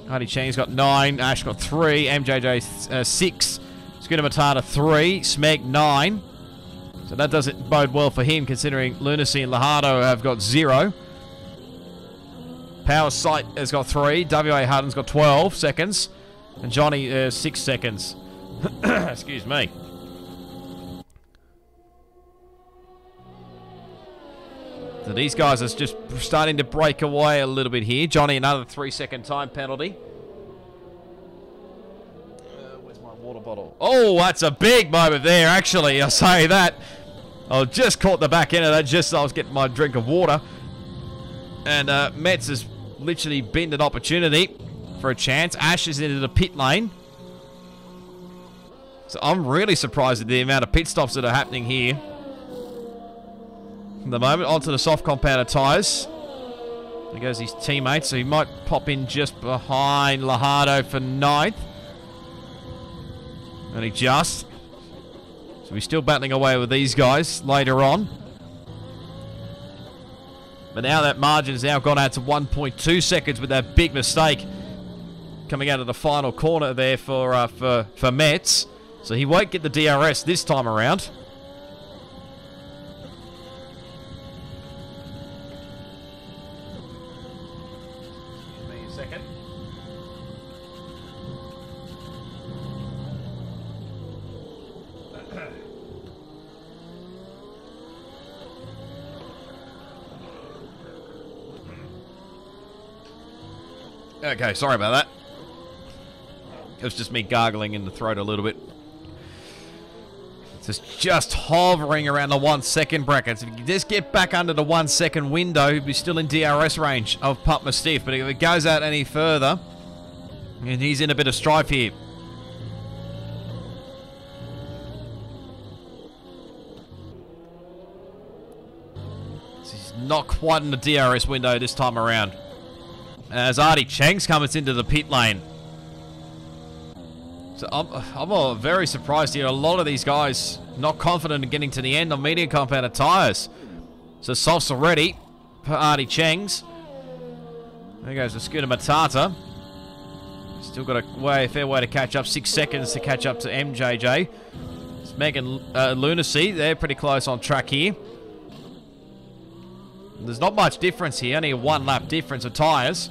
Hardy Chang's got 9, Ash got 3, MJJ 6, Scooter Matata 3, Smeg 9. So that doesn't bode well for him, considering Lunacy and Lahardo have got 0. Power Sight has got 3, WA Hutton's got 12 seconds, and Johnny 6 seconds. Excuse me. So these guys are just starting to break away a little bit here. Johnny, another 3-second time penalty. Where's my water bottle? Oh, that's a big moment there, actually. I say that. I just caught the back end of that just as I was getting my drink of water. And Metz has literally binned an opportunity for a chance. Ash is into the pit lane. So I'm really surprised at the amount of pit stops that are happening here. At the moment, onto the soft compounder tyres. There goes his teammate, so he might pop in just behind Lahardo for 9th. And he just. So he's still battling away with these guys later on. But now that margin's now gone out to 1.2 seconds with that big mistake coming out of the final corner there for Metz. So he won't get the DRS this time around. Give me a second. Okay, sorry about that. It was just me gargling in the throat a little bit. So it's just hovering around the 1 second brackets. If you just get back under the 1 second window, he'd be still in DRS range of Pump Mystique. But if it goes out any further, and he's in a bit of strife here. It's not quite in the DRS window this time around. As Artie Cheng's coming into the pit lane. So I'm very surprised here. A lot of these guys not confident in getting to the end on medium compounded tyres. So softs are ready for Artie Cheng's. There goes the Scooter Matata. Still got a fair way to catch up. 6 seconds to catch up to MJJ. It's Megan Lunacy. They're pretty close on track here. There's not much difference here. Only a 1 lap difference of tyres.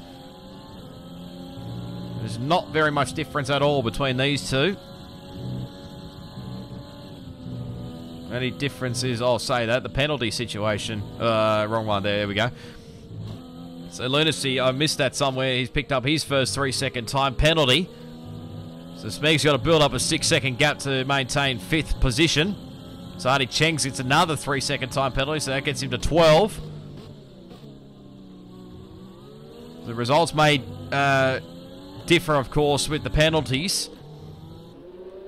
There's not very much difference at all between these two. Only difference is, I'll say that, the penalty situation. Wrong one there. There we go. So Lunacy, I missed that somewhere. He's picked up his first 3-second time penalty. So Smeg's got to build up a 6-second gap to maintain 5th position. So Artie Cheng's gets another 3-second time penalty, so that gets him to 12. The results may differ, of course, with the penalties.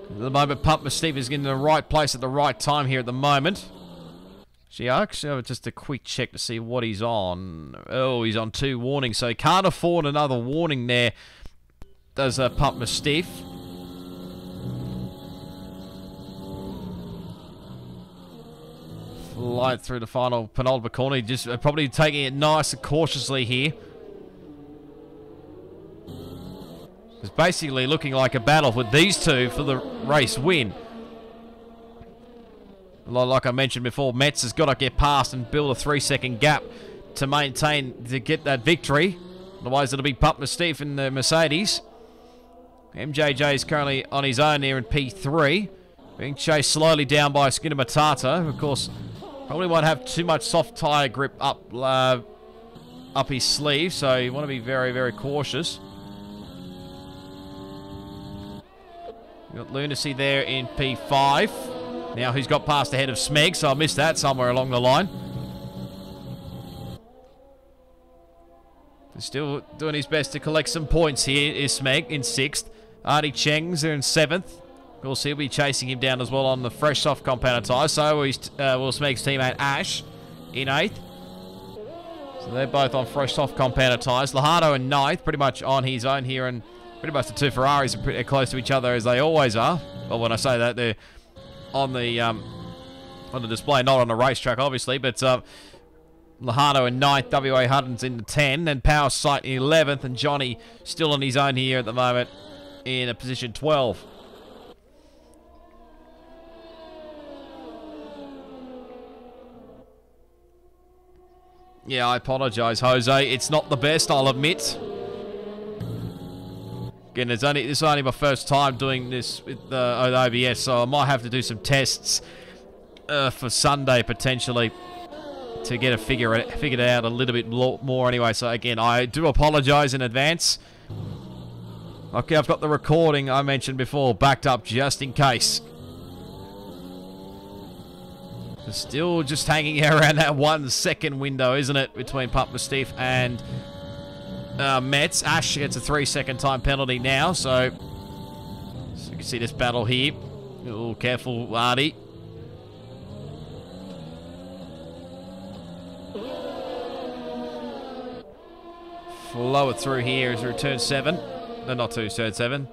At the moment, Pump Steve is in the right place at the right time here at the moment. Actually, I have just a quick check to see what he's on. Oh, he's on 2 warnings, so he can't afford another warning there. Does Pump Mastiff. Fly through the final penultimate corner. Just probably taking it nice and cautiously here. It's basically looking like a battle with these two for the race win. Like I mentioned before, Metz has got to get past and build a 3-second gap to maintain, to get that victory. Otherwise, it'll be Pump Mastiff in the Mercedes. MJJ is currently on his own here in P3. Being chased slowly down by Skinner Matata. Of course, probably won't have too much soft tyre grip up his sleeve, so you want to be very, very cautious. We've got Lunacy there in P5. Now who's got past ahead of Smeg, so I missed that somewhere along the line. He's still doing his best to collect some points here, is Smeg in 6th. Artie Cheng's in 7th. Of course, he'll be chasing him down as well on the fresh soft compounded tyre. So will Smeg's teammate Ash in 8th. So they're both on fresh soft compounded tyres. Lajano in 9th, pretty much on his own here, and pretty much the 2 Ferraris are pretty close to each other as they always are. Well, when I say that, they're on the display, not on the racetrack, obviously. But Lajano in 9th, WA Hutton's in the 10, and Power Sight in 11th, and Johnny still on his own here at the moment in a position 12. Yeah, I apologise, Jose. It's not the best, I'll admit. Again, this is only my first time doing this with OBS, so I might have to do some tests for Sunday potentially to get figured out a little bit more anyway. So again, I do apologise in advance. Okay, I've got the recording I mentioned before backed up just in case. Still just hanging around that 1 second window, isn't it, between Pump Mastiff and Metz. Ash gets a 3-second time penalty now, so you can see this battle here. Oh, careful, Artie. Flow it through here as we return 7. No, not 2, turn 7.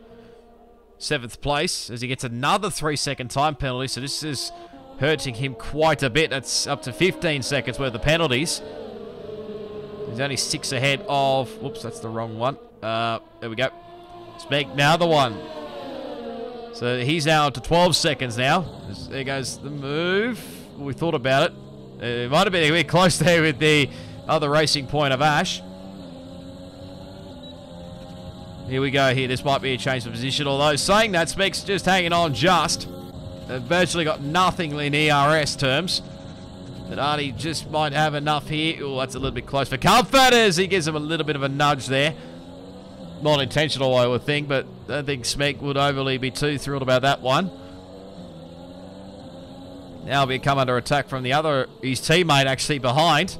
7th place as he gets another 3-second time penalty, so this is hurting him quite a bit. That's up to 15 seconds worth of penalties. He's only 6 ahead of... Whoops, that's the wrong one. There we go. Spec, now the one. So he's now up to 12 seconds now. There goes the move. We thought about it. It might have been a bit close there with the other racing point of Ash. Here we go here. This might be a change of position. Although saying that, Spec's just hanging on just. They've virtually got nothing in ERS terms. But Artie just might have enough here. Oh, that's a little bit close for comfort as he gives him a little bit of a nudge there. Not intentional, I would think, but I don't think Smeg would overly be too thrilled about that one. Now we come under attack from his teammate actually behind.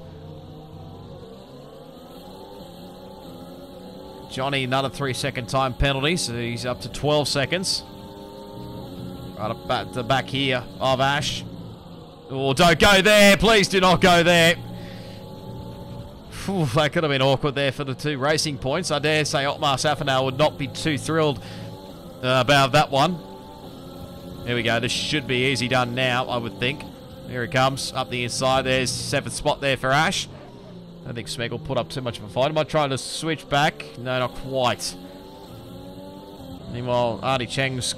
Johnny, another 3-second time penalty, so he's up to 12 seconds. Right up at the back here of Ash. Oh, don't go there. Please do not go there. that could have been awkward there for the 2 racing points. I dare say Otmar Safanow would not be too thrilled about that one. Here we go. This should be easy done now, I would think. Here it comes, up the inside. There's 7th spot there for Ash. I don't think Smeg will put up too much of a fight. Am I trying to switch back? No, not quite. Meanwhile, Artie Cheng's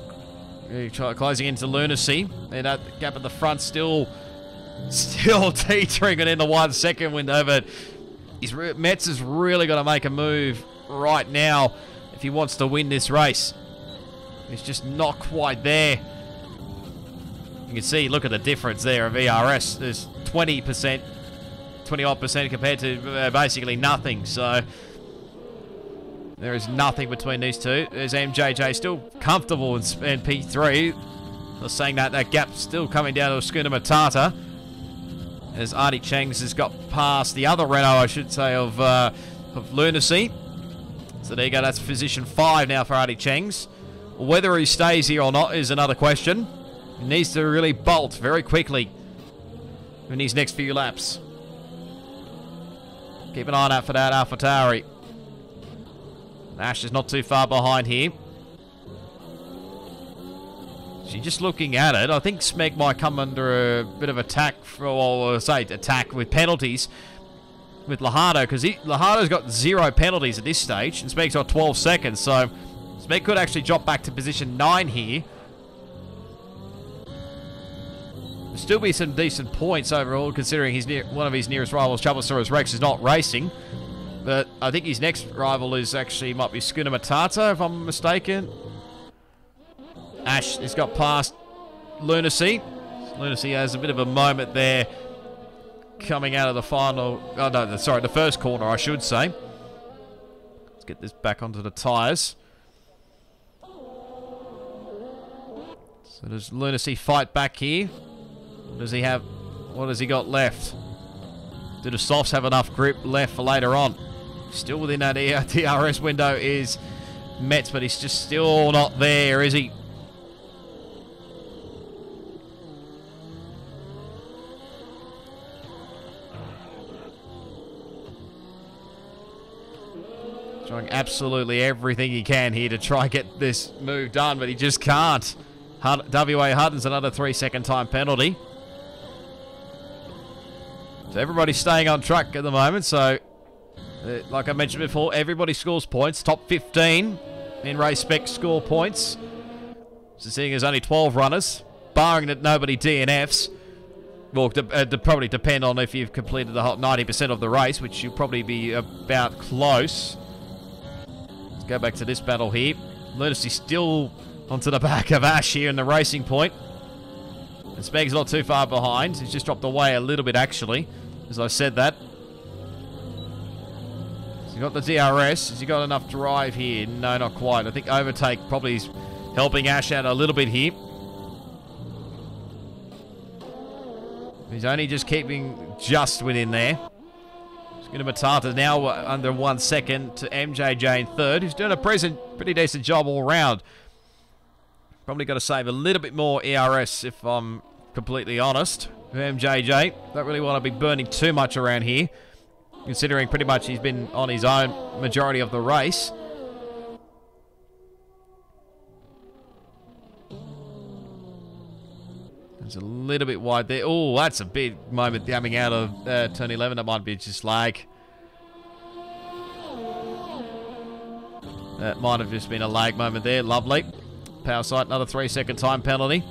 closing into Lunacy. And that gap at the front still teetering it in the 1 second window, but Metz has really got to make a move right now if he wants to win this race. He's just not quite there. You can see, look at the difference there of ERS. There's 20%, 20-odd% compared to basically nothing. So there is nothing between these two. There's MJJ still comfortable in P3. I was saying that gap's still coming down to Schooner Matata. As Artie Cheng's has got past the other Renault, I should say, of Lunacy. So there you go, that's position 5 now for Artie Cheng's. Whether he stays here or not is another question. He needs to really bolt very quickly in these next few laps. Keep an eye out for that AlphaTauri. Ash is not too far behind here. So just looking at it, I think Smeg might come under a bit of attack, or say attack with penalties with Lahardo, because Lahardo's got 0 penalties at this stage, and Smeg's got 12 seconds, so Smeg could actually drop back to position 9 here. There'll still be some decent points overall, considering one of his nearest rivals, Troublesauros Rex, is not racing. But I think his next rival is actually, might be Schooner Matata, if I'm mistaken. Ash has got past Lunacy. Lunacy has a bit of a moment there coming out of the final... Oh, no, sorry, the first corner, I should say. Let's get this back onto the tyres. So does Lunacy fight back here? What does he have? What has he got left? Do the softs have enough grip left for later on? Still within that DRS window is Metz, but he's just still not there, is he? Trying absolutely everything he can here to try and get this move done, but he just can't. WA Hutton's another 3-second time penalty. So everybody's staying on track at the moment, so like I mentioned before, everybody scores points. Top 15 in Race Spec score points. So seeing as only 12 runners, barring that nobody DNFs, will probably depend on if you've completed the whole 90% of the race, which you'll probably be about close. Let's go back to this battle here. Lunacy still onto the back of Ash here in the racing point. And Smeg's not too far behind. He's just dropped away a little bit, actually, as I said that. He's got the DRS. Has he got enough drive here? No, not quite. I think overtake probably is helping Ash out a little bit here. He's only just keeping just within there. Schooner Matata now under 1 second to MJJ in third, who's doing a pretty decent job all round. Probably got to save a little bit more ERS if I'm completely honest. MJJ, don't really want to be burning too much around here, considering pretty much he's been on his own majority of the race. It's a little bit wide there. Oh, that's a big moment coming out of turn 11. That might be just lag. That might have just been a lag moment there. Lovely. Power sight, another 3-second time penalty.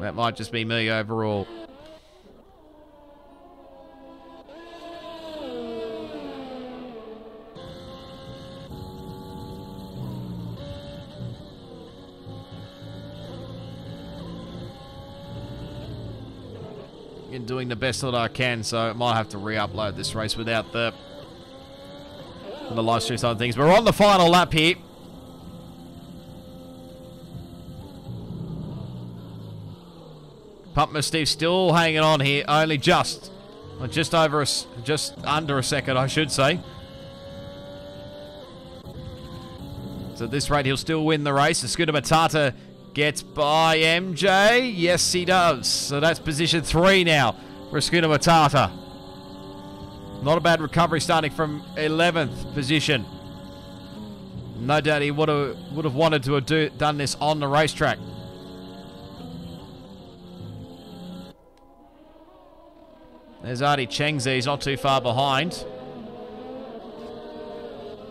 That might just be me overall. And doing the best that I can, so I might have to re-upload this race without the live stream side of things. We're on the final lap here. Pumpman Steve still hanging on here, only just under a second, I should say. So at this rate, he'll still win the race. Schooner Matata gets by MJ. Yes, he does. So that's position 3 now for Schooner Matata. Not a bad recovery starting from 11th position. No doubt he would have wanted to have done this on the racetrack. There's Artie Chengzi. He's not too far behind.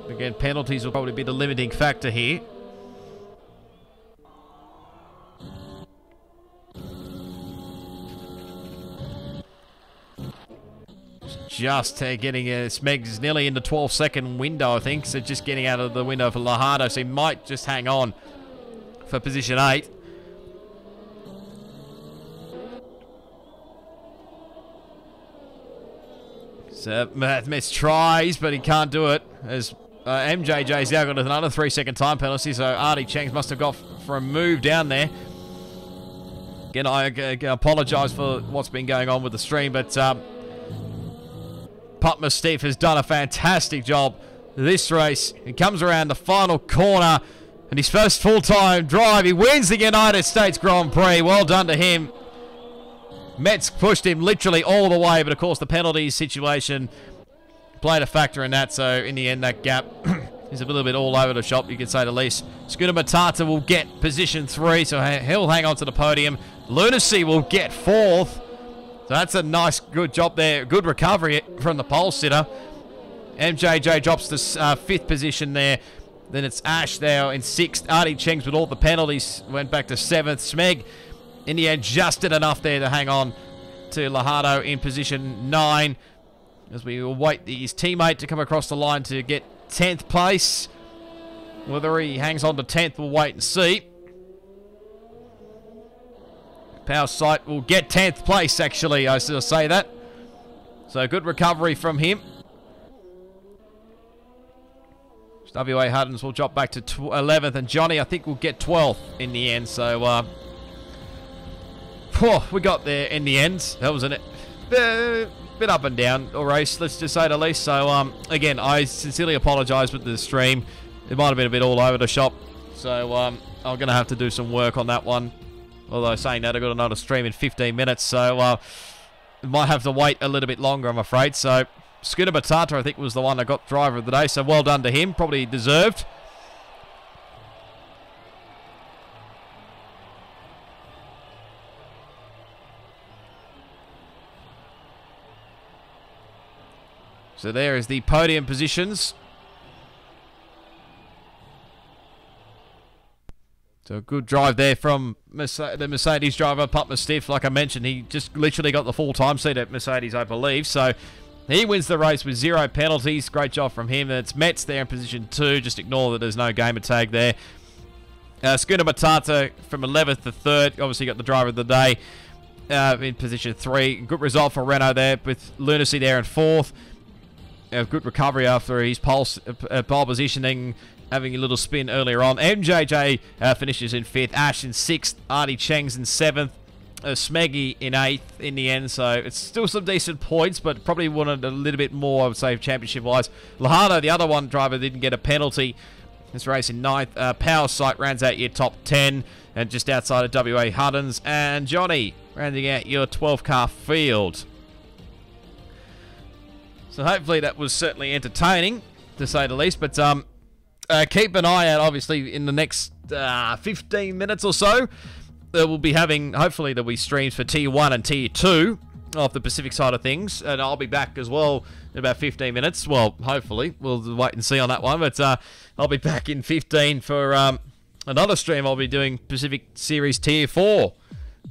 Again, penalties will probably be the limiting factor here. Just getting Smeg's nearly in the 12-second window, I think. So just getting out of the window for Lahardo. So he might just hang on for position 8. So Matt tries, but he can't do it. As MJJ's now got another 3-second time penalty. So Artie Cheng must have got for a move down there. Again, I apologise for what's been going on with the stream, but Putma Steve has done a fantastic job this race. He comes around the final corner and his first full-time drive. He wins the United States Grand Prix. Well done to him. Metz pushed him literally all the way, but of course the penalty situation played a factor in that. So in the end, that gap is a little bit all over the shop, you could say the least. Schooner Matata will get position 3, so he'll hang on to the podium. Lunacy will get 4th. So that's a nice, good job there. Good recovery from the pole sitter. MJJ drops to 5th position there. Then it's Ash there in 6th. Artie Chengs with all the penalties went back to 7th. Smeg, in the end, just did enough there to hang on to Lahardo in position 9. As we will wait his teammate to come across the line to get 10th place. Whether he hangs on to 10th, we'll wait and see. Power Sight will get 10th place, actually, I still say that. So good recovery from him. WA Huddens will drop back to 11th, and Johnny, I think, will get 12th in the end. So, we got there in the end. That was a bit up and down a race, let's just say the least. So, again, I sincerely apologise with the stream. It might have been a bit all over the shop. So, I'm going to have to do some work on that one. Although saying that, I've got another stream in 15 minutes, so might have to wait a little bit longer, I'm afraid. So, Schooner Matata, I think, was the one that got driver of the day, so well done to him. Probably deserved. So there is the podium positions. So a good drive there from the Mercedes driver, Putma Stiff. Like I mentioned, he just literally got the full-time seat at Mercedes, I believe. So he wins the race with 0 penalties. Great job from him. And it's Metz there in position 2. Just ignore that there's no gamer tag there. Schooner Matata from 11th to 3rd. Obviously got the driver of the day in position 3. Good result for Renault there with Lunacy there in 4th. Good recovery after his pole positioning, having a little spin earlier on. MJJ finishes in 5th. Ash in 6th. Artie Cheng's in 7th. Smeggy in 8th in the end. So it's still some decent points, but probably wanted a little bit more, I would say, championship-wise. Lahardo, the other one driver, didn't get a penalty. This race in 9th. Power Sight rounds out your top 10. And just outside of WA Huddens. And Johnny rounding out your 12-car field. So hopefully that was certainly entertaining, to say the least. But keep an eye out, obviously, in the next 15 minutes or so. We'll be having, hopefully there'll be streams for Tier 1 and Tier 2 off the Pacific side of things. And I'll be back as well in about 15 minutes. Well, hopefully. We'll wait and see on that one. But I'll be back in 15 for another stream. I'll be doing Pacific Series Tier 4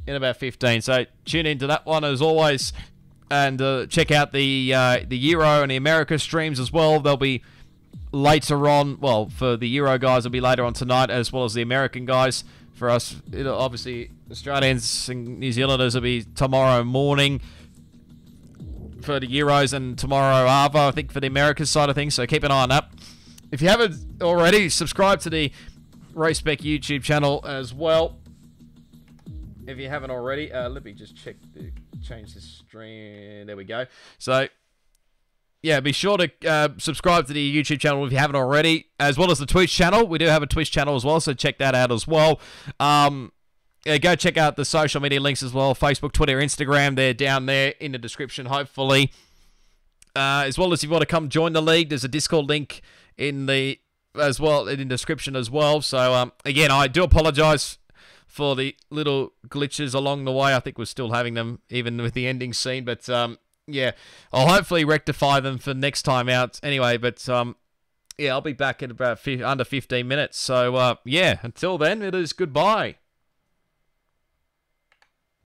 in about 15. So tune into that one as always. And check out the Euro and the America streams as well. They'll be later on. Well, for the Euro guys, it'll be later on tonight, as well as the American guys. For us, obviously, Australians and New Zealanders will be tomorrow morning for the Euros, and tomorrow Ava, I think, for the American side of things. So keep an eye on that. If you haven't already, subscribe to the Race Spec YouTube channel as well. If you haven't already, let me just change this stream. There we go. So, yeah, be sure to subscribe to the YouTube channel if you haven't already, as well as the Twitch channel. We do have a Twitch channel as well, so check that out as well. Yeah, go check out the social media links as well. Facebook, Twitter, Instagram. They're down there in the description, hopefully. As well as if you want to come join the league, there's a Discord link in the description as well. So, again, I do apologize for the little glitches along the way. I think we're still having them even with the ending scene, but yeah, I'll hopefully rectify them for next time out anyway, but yeah, I'll be back in about under 15 minutes. So yeah, until then, it is goodbye.